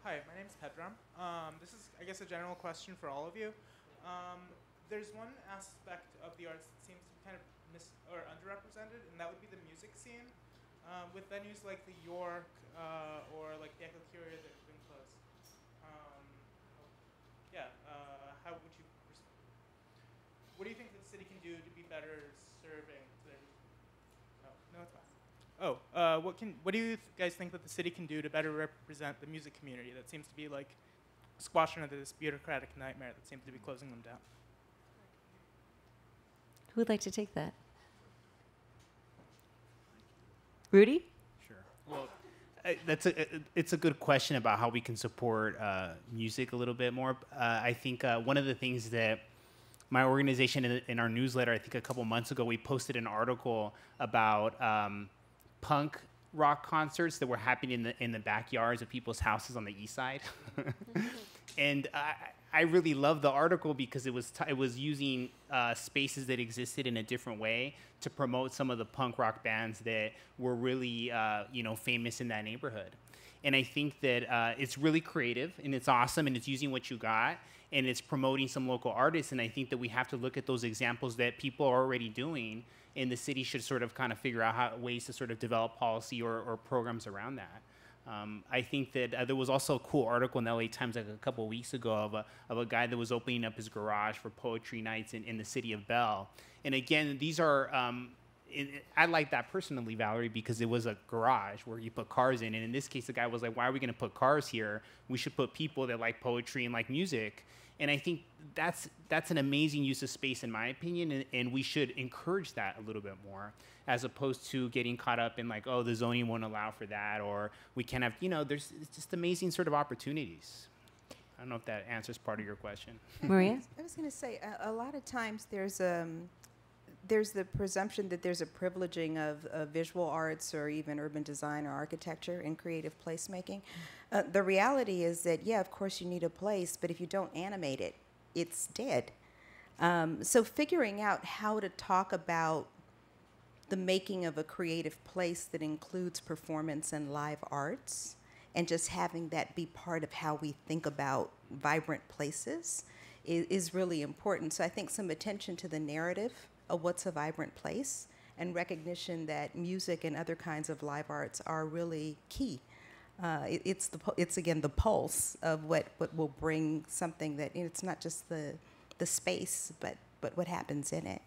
[SPEAKER 6] Hi, my name is Pedram. This is, I guess, a general question for all of you. There's one aspect of the arts that seems to be kind of underrepresented, and that would be the music scene. With venues like the York or like the Echo Curia that have been closed. How would you? What do you think that the city can do to be better serving their? No, it's fine. What do you guys think that the city can do to better represent the music community that seems to be like squashed under this bureaucratic nightmare that seems to be closing them down?
[SPEAKER 1] Who would like to take that? Rudy?
[SPEAKER 4] Sure. Well, it's a good question about how we can support music a little bit more. I think one of the things that my organization in our newsletter, I think a couple months ago, we posted an article about punk rock concerts that were happening in the backyards of people's houses on the east side. And I really loved the article because it was using spaces that existed in a different way to promote some of the punk rock bands that were really famous in that neighborhood. And I think that it's really creative and it's awesome and it's using what you got and it's promoting some local artists. And I think that we have to look at those examples that people are already doing, and the city should sort of kind of figure out ways to sort of develop policy or programs around that. I think that there was also a cool article in the LA Times like a couple of weeks ago of a guy that was opening up his garage for poetry nights in the city of Bell. And again, these are, I like that personally, Valerie, because it was a garage where you put cars in. And in this case, the guy was like, why are we going to put cars here? We should put people that like poetry and like music. And I think that's an amazing use of space, in my opinion, and we should encourage that a little bit more, as opposed to getting caught up in like, oh, the zoning won't allow for that, or we can't have, there's just amazing sort of opportunities. I don't know if that answers part of your question.
[SPEAKER 1] Maria?
[SPEAKER 2] I was going to say, a lot of times there's the presumption that there's a privileging of visual arts or even urban design or architecture in creative placemaking. The reality is that, yeah, of course you need a place, but if you don't animate it, it's dead. So figuring out how to talk about the making of a creative place that includes performance and live arts, and just having that be part of how we think about vibrant places is really important. So I think some attention to the narrative of what's a vibrant place and recognition that music and other kinds of live arts are really key. It's again the pulse of what will bring something that it's not just the space, but what happens in it.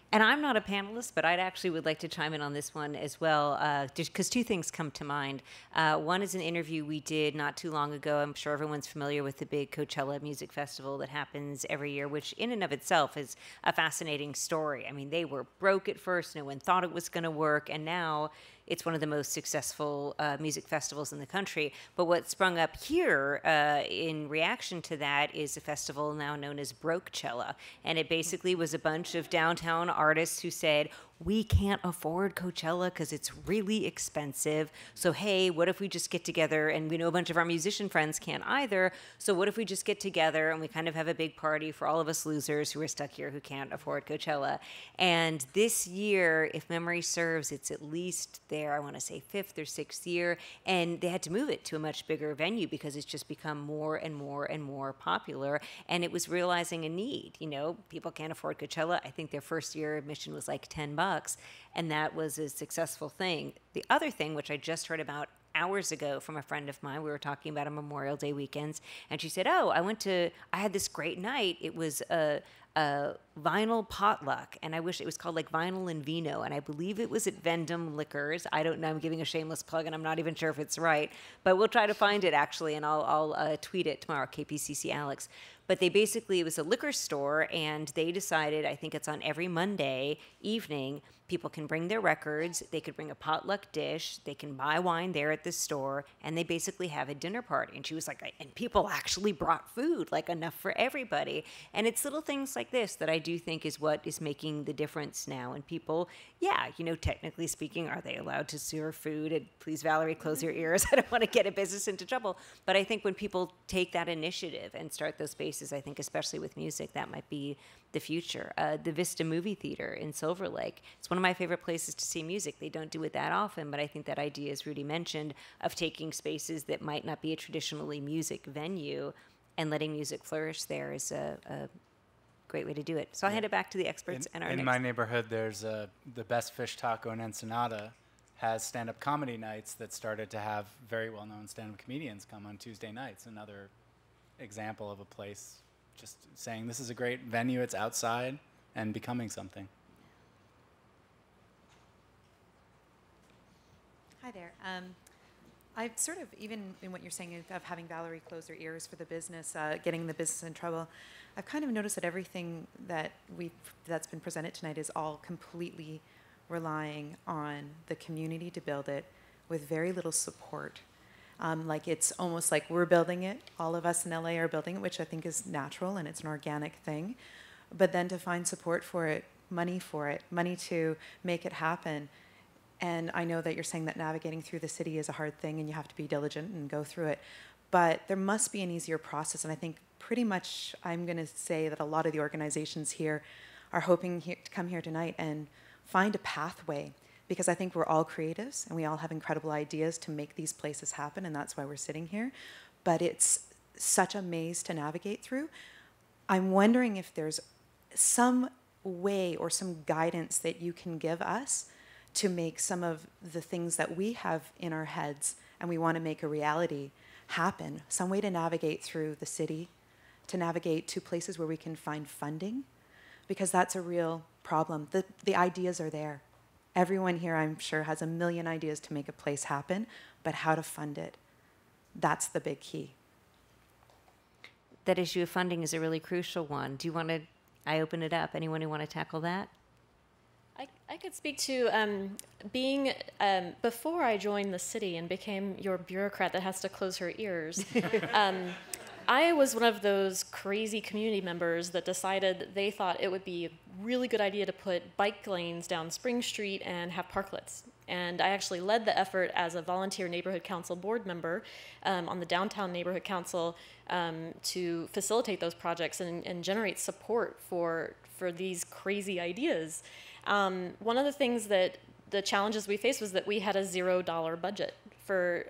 [SPEAKER 1] And I'm not a panelist, but I'd actually would like to chime in on this one as well, just because two things come to mind. One is an interview we did not too long ago. I'm sure everyone's familiar with the big Coachella Music Festival that happens every year, which in and of itself is a fascinating story. I mean, they were broke at first. No one thought it was going to work. And now it's one of the most successful music festivals in the country. But what sprung up here in reaction to that is a festival now known as Brokechella. And it basically was a bunch of downtown artists who said, we can't afford Coachella because it's really expensive. So, hey, what if we just get together? And we know a bunch of our musician friends can't either. So what if we just get together and we kind of have a big party for all of us losers who are stuck here who can't afford Coachella? And this year, if memory serves, it's at least there, I want to say 5th or 6th year, and they had to move it to a much bigger venue because it's just become more and more and more popular. And it was realizing a need. You know, people can't afford Coachella. I think their first year admission was like $10, and that was a successful thing. The other thing, which I just heard about hours ago from a friend of mine, we were talking about a Memorial Day weekends, and she said, "Oh, I had this great night. It was a vinyl potluck, and I wish it was called like Vinyl and Vino, and I believe it was at Vendome Liquors. I don't know. I'm giving a shameless plug, and I'm not even sure if it's right, but we'll try to find it actually, and I'll tweet it tomorrow. KPCC Alex. But it was a liquor store, and they decided, I think it's on every Monday evening, people can bring their records, they could bring a potluck dish, they can buy wine there at the store, and they basically have a dinner party. And she was like, and people actually brought food, like enough for everybody. And it's little things like this that I do think is what is making the difference now. And people, yeah, you know, technically speaking, are they allowed to serve food? And please, Valerie, close your ears. I don't want to get a business into trouble. But I think when people take that initiative and start those spaces, I think especially with music, that might be the future. The Vista Movie Theater in Silver Lake, it's one of my favorite places to see music. They don't do it that often, but I think that idea, as Rudy mentioned, of taking spaces that might not be a traditionally music venue and letting music flourish there is a great way to do it. So I'll hand it back to the experts.
[SPEAKER 3] In my neighborhood, there's the Best Fish Taco in Ensenada has stand-up comedy nights that started to have very well-known stand-up comedians come on Tuesday nights. Another example of a place just saying this is a great venue, it's outside, and becoming something.
[SPEAKER 7] Hi there. I've sort of, even in what you're saying of having Valerie close her ears for the business, getting the business in trouble, I've kind of noticed that everything that's been presented tonight is all completely relying on the community to build it with very little support. Like it's almost like we're building it, all of us in LA are building it, which I think is natural and it's an organic thing. But then to find support for it, money to make it happen. And I know that you're saying that navigating through the city is a hard thing and you have to be diligent and go through it. But there must be an easier process. And I think pretty much I'm going to say that a lot of the organizations here are hoping to come here tonight and find a pathway. Because I think we're all creatives and we all have incredible ideas to make these places happen, and that's why we're sitting here. But it's such a maze to navigate through. I'm wondering if there's some way or some guidance that you can give us to make some of the things that we have in our heads and we want to make a reality happen. Some way to navigate through the city, to navigate to places where we can find funding, because that's a real problem. The ideas are there. Everyone here, I'm sure, has a million ideas to make a place happen, but how to fund it, that's the big key.
[SPEAKER 1] That issue of funding is a really crucial one. Do you want to, I open it up, anyone who want to tackle that?
[SPEAKER 5] I could speak to being, before I joined the city and became your bureaucrat that has to close her ears, I was one of those crazy community members that decided they thought it would be a really good idea to put bike lanes down Spring Street and have parklets. And I actually led the effort as a volunteer neighborhood council board member on the downtown neighborhood council to facilitate those projects and generate support for these crazy ideas. One of the things that the challenges we faced was that we had a $0 budget for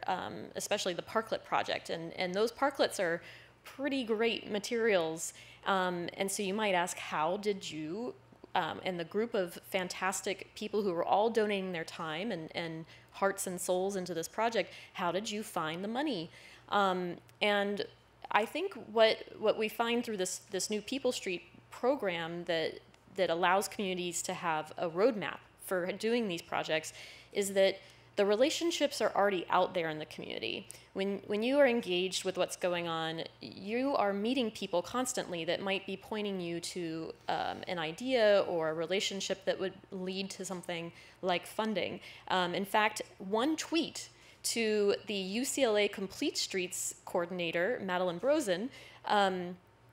[SPEAKER 5] especially the parklet project. And those parklets are pretty great materials. And so you might ask, how did you and the group of fantastic people who were all donating their time and hearts and souls into this project, how did you find the money? And I think what we find through this new People Street program that allows communities to have a roadmap for doing these projects is that the relationships are already out there in the community. When you are engaged with what's going on, you are meeting people constantly that might be pointing you to an idea or a relationship that would lead to something like funding. In fact, one tweet to the UCLA Complete Streets coordinator, Madeline Brosen,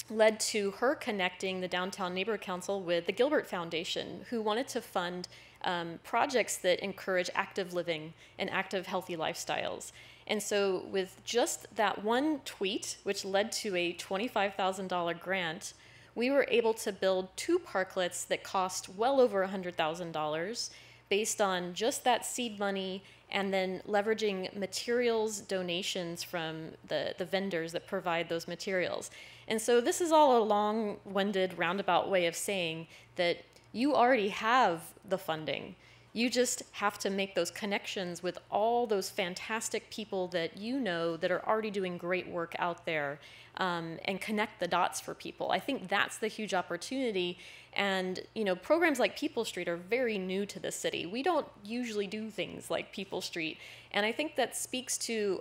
[SPEAKER 5] led to her connecting the Downtown Neighborhood Council with the Gilbert Foundation, who wanted to fund projects that encourage active living and active healthy lifestyles. And so with just that one tweet, which led to a $25,000 grant, we were able to build 2 parklets that cost well over $100,000 based on just that seed money and then leveraging materials donations from the vendors that provide those materials. And so this is all a long-winded, roundabout way of saying that you already have the funding. You just have to make those connections with all those fantastic people that you know that are already doing great work out there, and connect the dots for people. I think that's the huge opportunity. And programs like People Street are very new to the city. We don't usually do things like People Street. And I think that speaks to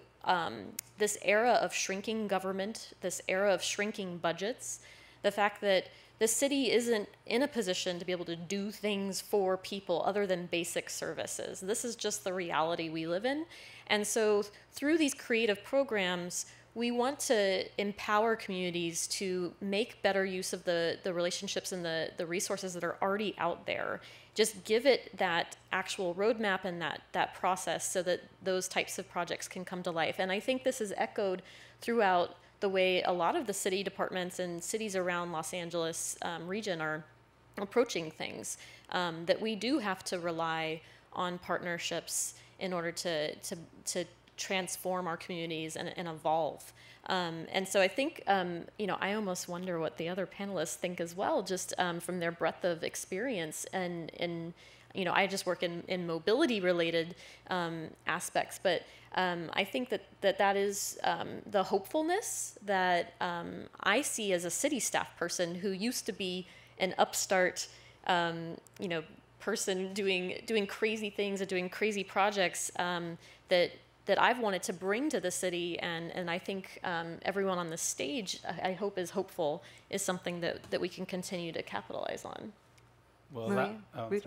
[SPEAKER 5] this era of shrinking government, this era of shrinking budgets, the fact that the city isn't in a position to be able to do things for people other than basic services. This is just the reality we live in. And so through these creative programs, we want to empower communities to make better use of the relationships and the resources that are already out there. Just give it that actual roadmap and that process so that those types of projects can come to life. And I think this is echoed throughout the way a lot of the city departments and cities around Los Angeles region are approaching things, that we do have to rely on partnerships in order to transform our communities and evolve. And so I think, I almost wonder what the other panelists think as well, just from their breadth of experience. And I just work in mobility related aspects, but I think that is the hopefulness that I see as a city staff person who used to be an upstart, person doing crazy things and doing crazy projects, that I've wanted to bring to the city, and I think everyone on the stage, I hope, is hopeful, is something that we can continue to capitalize on.
[SPEAKER 3] Well,
[SPEAKER 1] Maria?
[SPEAKER 3] sorry.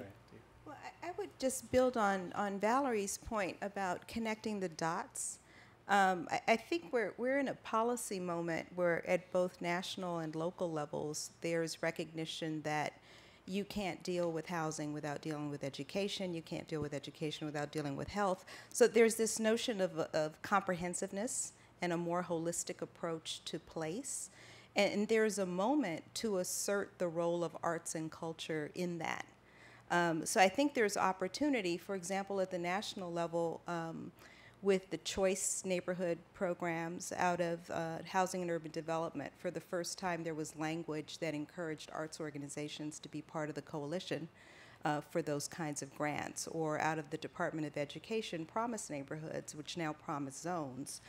[SPEAKER 2] Well, I would just build on Valerie's point about connecting the dots. I think we're in a policy moment where at both national and local levels, there's recognition that you can't deal with housing without dealing with education. You can't deal with education without dealing with health. So there's this notion of comprehensiveness and a more holistic approach to place. And there's a moment to assert the role of arts and culture in that. So I think there's opportunity, for example, at the national level, with the choice neighborhood programs out of Housing and Urban Development. For the first time, there was language that encouraged arts organizations to be part of the coalition for those kinds of grants. Or out of the Department of Education, Promise Neighborhoods, which now Promise Zones.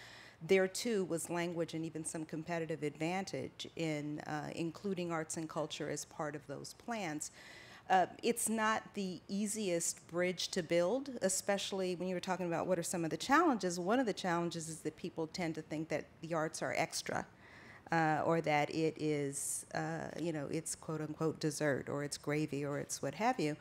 [SPEAKER 2] There, too, was language and even some competitive advantage in including arts and culture as part of those plans. It's not the easiest bridge to build, especially when you were talking about what are some of the challenges. One of the challenges is that people tend to think that the arts are extra, or that it is, it's quote unquote dessert, or it's gravy, or it's what have you.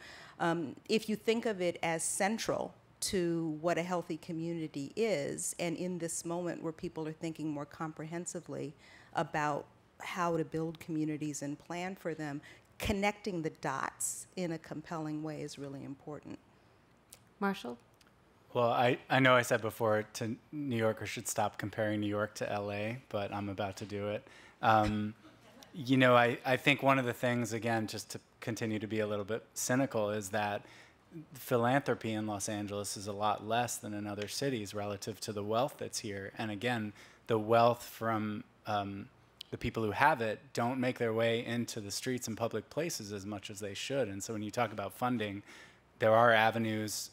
[SPEAKER 2] If you think of it as central to what a healthy community is, and in this moment where people are thinking more comprehensively about how to build communities and plan for them, connecting the dots in a compelling way is really important.
[SPEAKER 1] Marshall?
[SPEAKER 3] Well, I know I said before to New Yorkers should stop comparing New York to LA, but I'm about to do it. I think one of the things, again, just to continue to be a little bit cynical, is that philanthropy in Los Angeles is a lot less than in other cities relative to the wealth that's here. And again, the wealth from the people who have it don't make their way into the streets and public places as much as they should. And so when you talk about funding, there are avenues,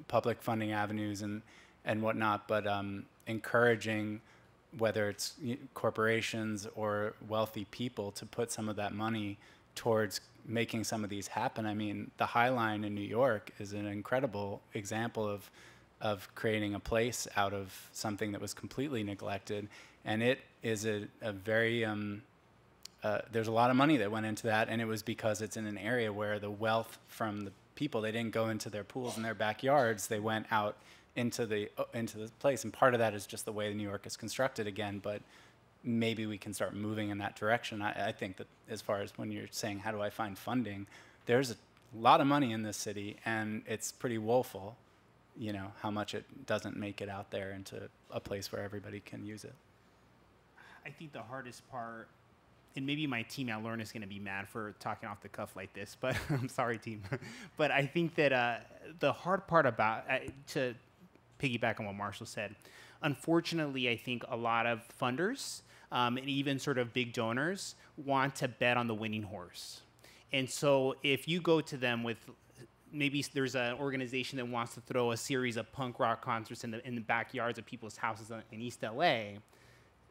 [SPEAKER 3] public funding avenues and whatnot, but encouraging whether it's corporations or wealthy people to put some of that money towards making some of these happen. I mean, the High Line in New York is an incredible example of creating a place out of something that was completely neglected. And it is a very, there's a lot of money that went into that, and it was because it's in an area where the wealth from the people, they didn't go into their pools in their backyards, they went out into the place. And part of that is just the way New York is constructed again, but maybe we can start moving in that direction. I think that as far as when you're saying, how do I find funding, there's a lot of money in this city, and it's pretty woeful, how much it doesn't make it out there into a place where everybody can use it.
[SPEAKER 4] I think the hardest part and maybe my team at Learn is going to be mad for talking off the cuff like this, but I'm sorry, team. But I think that the hard part about, to piggyback on what Marshall said, unfortunately, I think a lot of funders and even sort of big donors want to bet on the winning horse. And so if you go to them with, maybe there's an organization that wants to throw a series of punk rock concerts in the backyards of people's houses in East LA,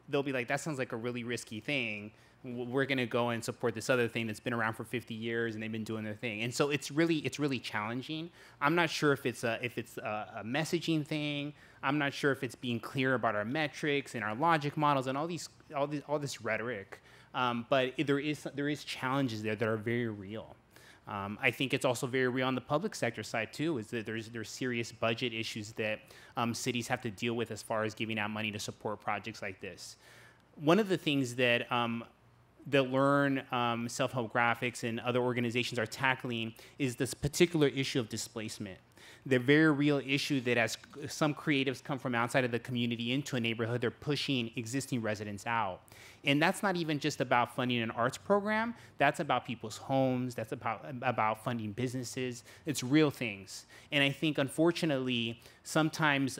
[SPEAKER 4] they'll be like, that sounds like a really risky thing. We're going to go and support this other thing that's been around for 50 years and they've been doing their thing. And so it's really challenging. I'm not sure if it's a messaging thing. I'm not sure if it's being clear about our metrics and our logic models and all this rhetoric. But there is challenges there that are very real. I think it's also very real on the public sector side too, is that there's serious budget issues that cities have to deal with as far as giving out money to support projects like this. One of the things that Learn, Self-Help Graphics, and other organizations are tackling is this particular issue of displacement. The very real issue that as some creatives come from outside of the community into a neighborhood, they're pushing existing residents out. And that's not even just about funding an arts program. That's about people's homes. That's about funding businesses. It's real things. And I think, unfortunately, sometimes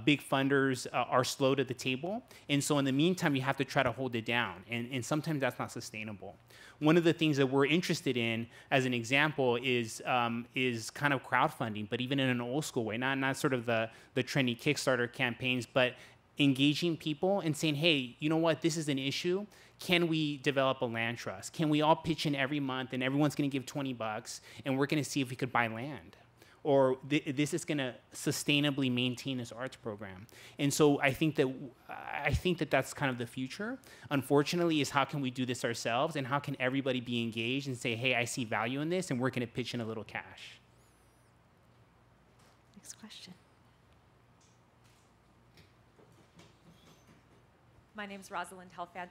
[SPEAKER 4] big funders are slow to the table. And so in the meantime, you have to try to hold it down. And sometimes that's not sustainable. One of the things that we're interested in, as an example, is kind of crowdfunding, but even in an old school way, not sort of the trendy Kickstarter campaigns, but engaging people and saying, hey, you know what, this is an issue. Can we develop a land trust? Can we all pitch in every month and everyone's going to give $20 and we're going to see if we could buy land? Or this is going to sustainably maintain this arts program. And so I think that that's kind of the future. Unfortunately, is how can we do this ourselves, and how can everybody be engaged and say, hey, I see value in this, and we're going to pitch in a little cash.
[SPEAKER 1] Next question.
[SPEAKER 8] My name's Rosalind Helfand.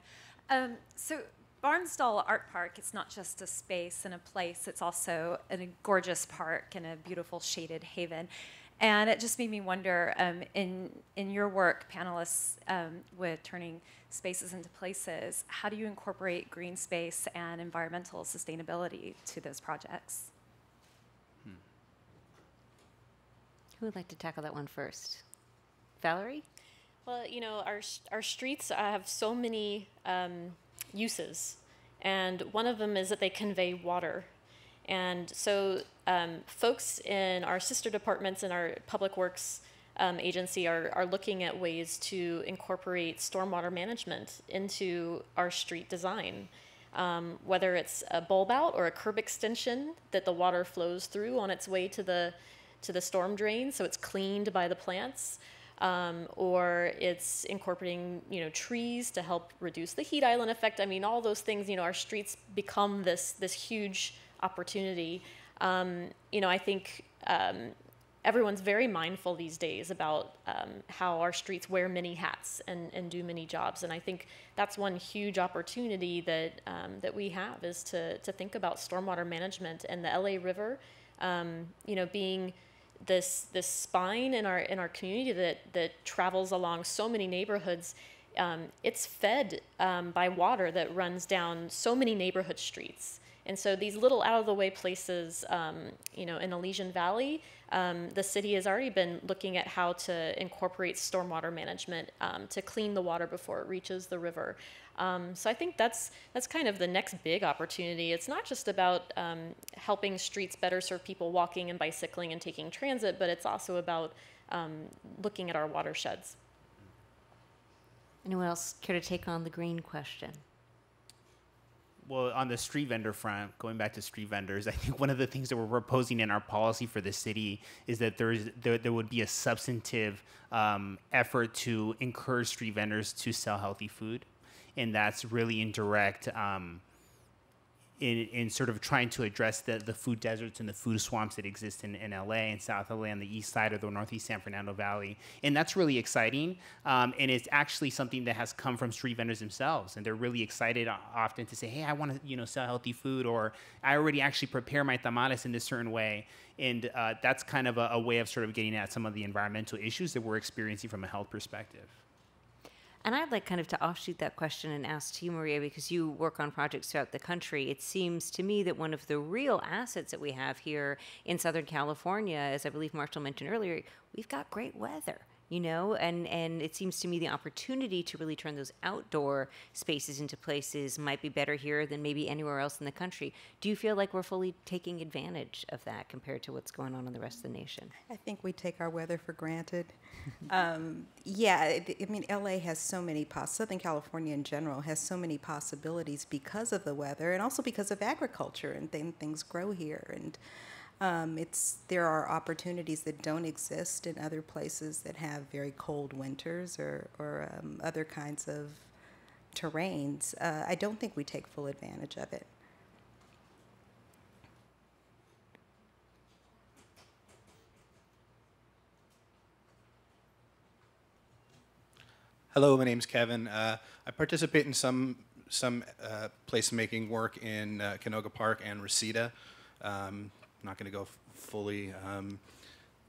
[SPEAKER 8] So Barnsdall Art Park is not just a space and a place, it's also a gorgeous park and a beautiful shaded haven. And it just made me wonder, in your work, panelists, with turning spaces into places, how do you incorporate green space and environmental sustainability to those projects?
[SPEAKER 1] Who would like to tackle that one first? Valerie?
[SPEAKER 5] Well, our streets have so many uses, and one of them is that they convey water. And so folks in our sister departments in our public works agency are looking at ways to incorporate stormwater management into our street design, whether it's a bulb out or a curb extension that the water flows through on its way to the storm drain, so it's cleaned by the plants. Or it's incorporating, trees to help reduce the heat island effect. I mean, all those things, our streets become this huge opportunity. I think everyone's very mindful these days about how our streets wear many hats and do many jobs. And I think that's one huge opportunity that we have, is to think about stormwater management and the LA River, being this spine in our community that travels along so many neighborhoods. It's fed by water that runs down so many neighborhood streets. And so these little out-of-the-way places, in Elysian Valley, the city has already been looking at how to incorporate stormwater management to clean the water before it reaches the river. So I think that's kind of the next big opportunity. It's not just about helping streets better serve people walking and bicycling and taking transit, but it's also about looking at our watersheds.
[SPEAKER 1] Anyone else care to take on the green question?
[SPEAKER 4] Well, on the street vendor front, going back to street vendors, I think one of the things that we're proposing in our policy for the city is that there would be a substantive effort to encourage street vendors to sell healthy food. And that's really in direct in sort of trying to address the food deserts and the food swamps that exist in LA and South LA on the east side of the Northeast San Fernando Valley. And that's really exciting. And it's actually something that has come from street vendors themselves. And they're really excited often to say, hey, I want to sell healthy food, or I already actually prepare my tamales in this certain way. And that's kind of a way of sort of getting at some of the environmental issues that we're experiencing from a health perspective.
[SPEAKER 1] And I'd like kind of to offshoot that question and ask to you, Maria, because you work on projects throughout the country. It seems to me that one of the real assets that we have here in Southern California, as I believe Marshall mentioned earlier, we've got great weather. And it seems to me the opportunity to really turn those outdoor spaces into places might be better here than maybe anywhere else in the country. Do you feel like we're fully taking advantage of that compared to what's going on in the rest of the nation?
[SPEAKER 2] I think we take our weather for granted. Yeah, I mean, LA has so many, Southern California in general has so many possibilities because of the weather and also because of agriculture and things grow here. And there are opportunities that don't exist in other places that have very cold winters or other kinds of terrains. I don't think we take full advantage of it.
[SPEAKER 9] Hello, my name's Kevin. I participate in some placemaking work in Canoga Park and Reseda. I'm not going to go fully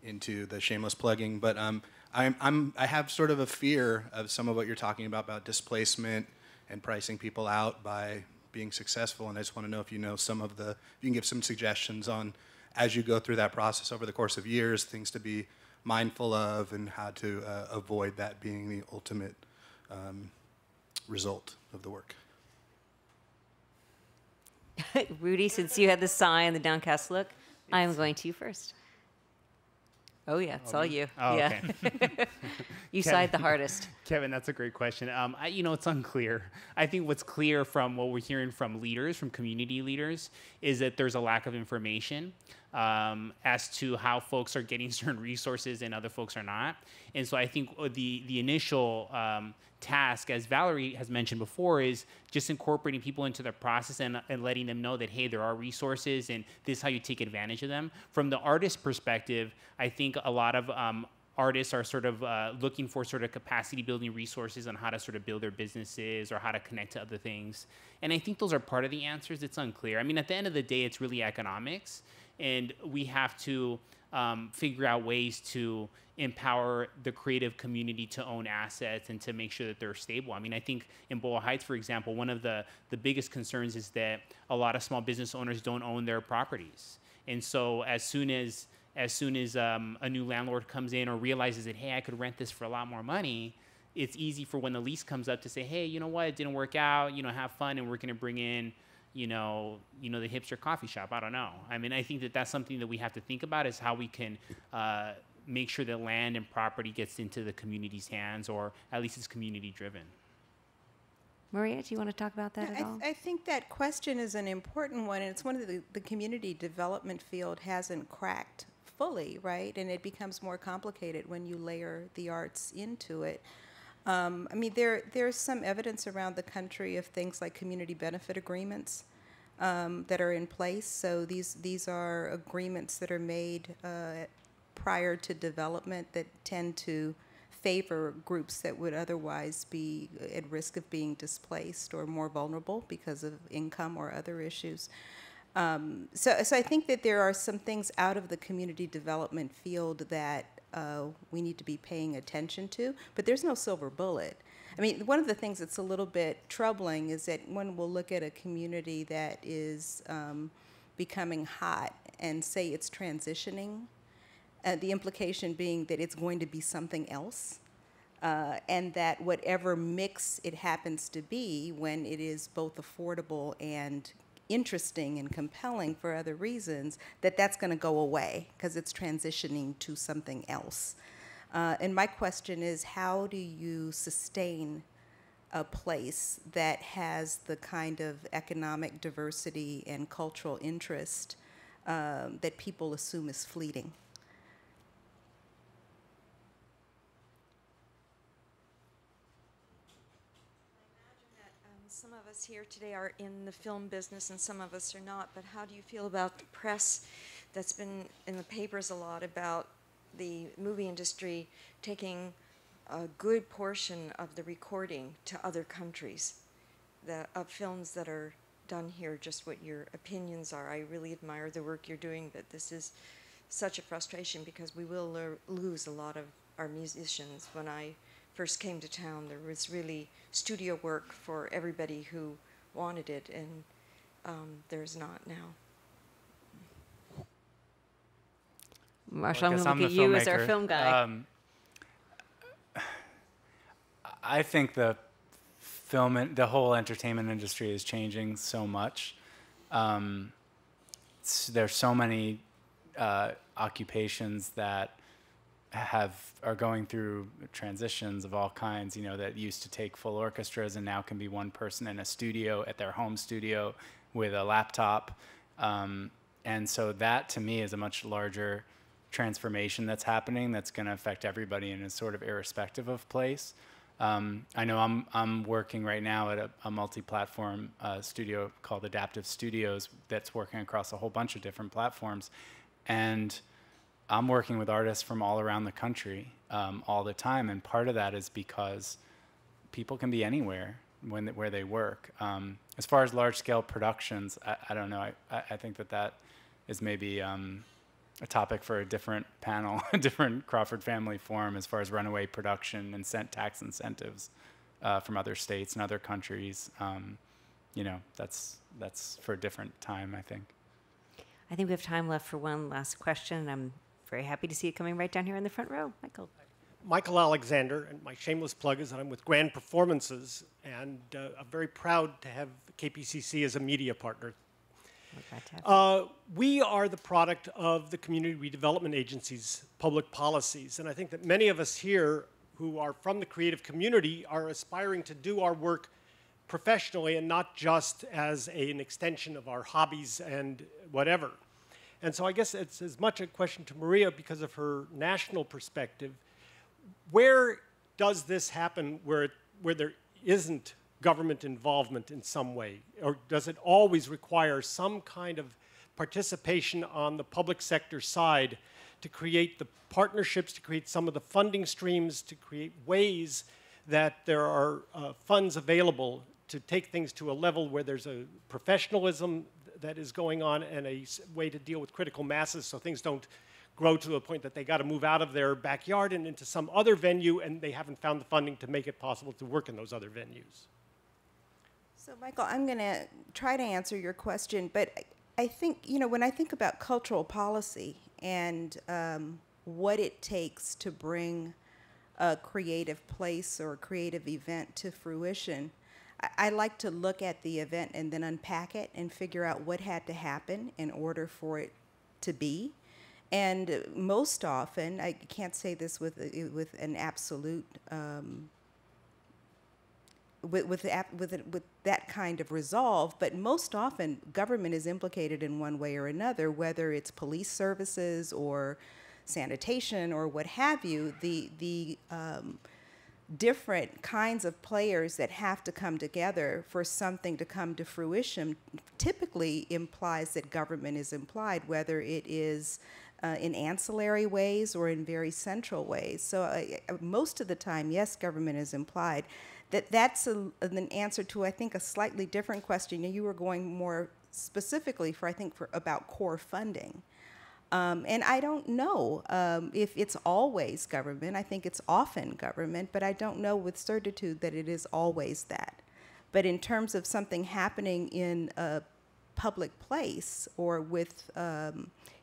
[SPEAKER 9] into the shameless plugging, but I have sort of a fear of some of what you're talking about displacement and pricing people out by being successful. And I just want to know if you know you can give some suggestions on, as you go through that process over the course of years, things to be mindful of and how to avoid that being the ultimate result of the work.
[SPEAKER 1] Rudy, since you had the sigh and the downcast look, I am going to you first. Oh, yeah, it's all you.
[SPEAKER 4] Oh,
[SPEAKER 1] yeah.
[SPEAKER 4] okay.
[SPEAKER 1] You sighed the hardest.
[SPEAKER 4] Kevin, that's a great question. It's unclear. I think what's clear from what we're hearing from leaders, from community leaders, is that there's a lack of information as to how folks are getting certain resources and other folks are not. And so I think the initial task, as Valerie has mentioned before, is just incorporating people into the process and letting them know that, hey, there are resources and this is how you take advantage of them. From the artist perspective, I think a lot of artists are sort of looking for sort of capacity building resources on how to sort of build their businesses or how to connect to other things. And I think those are part of the answers. It's unclear. I mean, at the end of the day, it's really economics. And we have to figure out ways to empower the creative community to own assets and to make sure that they're stable. I mean, I think in Boa Heights, for example, one of the biggest concerns is that a lot of small business owners don't own their properties. And so as soon as a new landlord comes in or realizes that, hey, I could rent this for a lot more money, it's easy for when the lease comes up to say, hey, you know what, it didn't work out, have fun, and we're going to bring in, the hipster coffee shop. I don't know. I mean, I think that that's something that we have to think about is how we can make sure that land and property gets into the community's hands, or at least it's community driven.
[SPEAKER 1] Maria, do you want to talk about that at all?
[SPEAKER 2] I think that question is an important one, and it's one that the community development field hasn't cracked fully, right? And it becomes more complicated when you layer the arts into it. I mean, there's some evidence around the country of things like community benefit agreements that are in place. So these are agreements that are made prior to development that tend to favor groups that would otherwise be at risk of being displaced or more vulnerable because of income or other issues. So I think that there are some things out of the community development field that we need to be paying attention to, but there's no silver bullet. I mean, one of the things that's a little bit troubling is that when we'll look at a community that is becoming hot and say it's transitioning, the implication being that it's going to be something else, and that whatever mix it happens to be, when it is both affordable and interesting and compelling for other reasons, that's going to go away because it's transitioning to something else. And my question is, how do you sustain a place that has the kind of economic diversity and cultural interest that people assume is fleeting?
[SPEAKER 10] Some of us here today are in the film business and some of us are not, but how do you feel about the press that's been in the papers a lot about the movie industry taking a good portion of the recording to other countries, of films that are done here, just what your opinions are? I really admire the work you're doing, but this is such a frustration because we will lose a lot of our musicians. When I first came to town. There was really studio work for everybody who wanted it, and there's not now.
[SPEAKER 1] Marshall, I'm
[SPEAKER 3] guess
[SPEAKER 1] going to
[SPEAKER 3] I'm
[SPEAKER 1] look
[SPEAKER 3] the
[SPEAKER 1] at you as our
[SPEAKER 3] filmmaker.
[SPEAKER 1] film guy.
[SPEAKER 3] I think the the whole entertainment industry is changing so much. There's so many occupations that are going through transitions of all kinds, that used to take full orchestras and now can be one person in a studio at their home studio with a laptop. And so that to me is a much larger transformation that's happening that's going to affect everybody and is sort of irrespective of place. I know I'm working right now at a multi-platform studio called Adaptive Studios that's working across a whole bunch of different platforms. And I'm working with artists from all around the country all the time. And part of that is because people can be anywhere where they work. As far as large-scale productions, I don't know. I think that is maybe a topic for a different panel, a different Crawford Family Forum, as far as runaway production and tax incentives from other states and other countries. That's for a different time, I think.
[SPEAKER 1] I think we have time left for one last question. I'm very happy to see you coming right down here in the front row. Michael.
[SPEAKER 11] Michael Alexander, and my shameless plug is that I'm with Grand Performances, and I'm very proud to have KPCC as a media partner. We are the product of the Community Redevelopment Agency's public policies, and I think that many of us here who are from the creative community are aspiring to do our work professionally and not just as an extension of our hobbies and whatever. And so I guess it's as much a question to Maria because of her national perspective. Where does this happen where there isn't government involvement in some way? Or does it always require some kind of participation on the public sector side to create the partnerships, to create some of the funding streams, to create ways that there are funds available to take things to a level where there's a professionalism that is going on and a way to deal with critical masses so things don't grow to a point that they got to move out of their backyard and into some other venue and they haven't found the funding to make it possible to work in those other venues?
[SPEAKER 2] So, Michael, I'm going to try to answer your question, but I think, when I think about cultural policy and what it takes to bring a creative place or a creative event to fruition, I like to look at the event and then unpack it and figure out what had to happen in order for it to be. And most often, I can't say this with an absolute with that kind of resolve, but most often government is implicated in one way or another, whether it's police services or sanitation or what have you. The different kinds of players that have to come together for something to come to fruition typically implies that government is implied, whether it is in ancillary ways or in very central ways. So most of the time, yes, government is implied. That's an answer to, I think, a slightly different question. You were going more specifically about core funding. And I don't know if it's always government. I think it's often government, but I don't know with certitude that it is always that. But in terms of something happening in a public place or with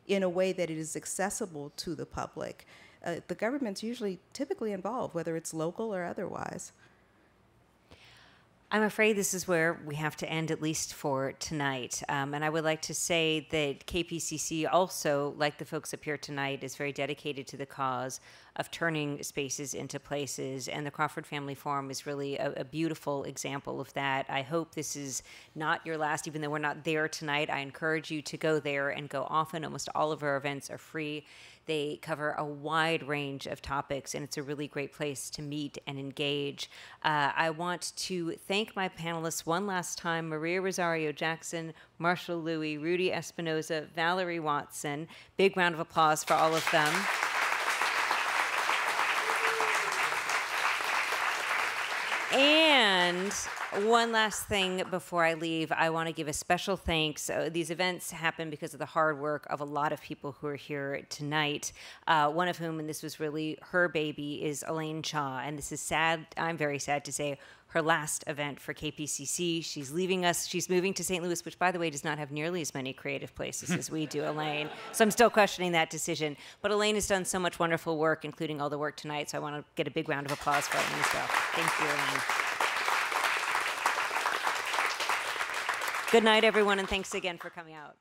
[SPEAKER 2] in a way that it is accessible to the public, the government's typically involved, whether it's local or otherwise.
[SPEAKER 1] I'm afraid this is where we have to end, at least for tonight. And I would like to say that KPCC also, like the folks up here tonight, is very dedicated to the cause of turning spaces into places. And the Crawford Family Forum is really a beautiful example of that. I hope this is not your last, even though we're not there tonight. I encourage you to go there and go often. Almost all of our events are free. They cover a wide range of topics, and it's a really great place to meet and engage. I want to thank my panelists one last time: Maria Rosario Jackson, Marshall Louis, Rudy Espinoza, Valerie Watson. Big round of applause for all of them. And And one last thing before I leave, I want to give a special thanks. These events happen because of the hard work of a lot of people who are here tonight. One of whom, and this was really her baby, is Elaine Cha. And this is sad, I'm very sad to say, her last event for KPCC. She's leaving us. She's moving to St. Louis, which, by the way, does not have nearly as many creative places as we do, Elaine. So I'm still questioning that decision. But Elaine has done so much wonderful work, including all the work tonight. So I want to get a big round of applause for Elaine as well. Thank you, Elaine. Good night, everyone, and thanks again for coming out.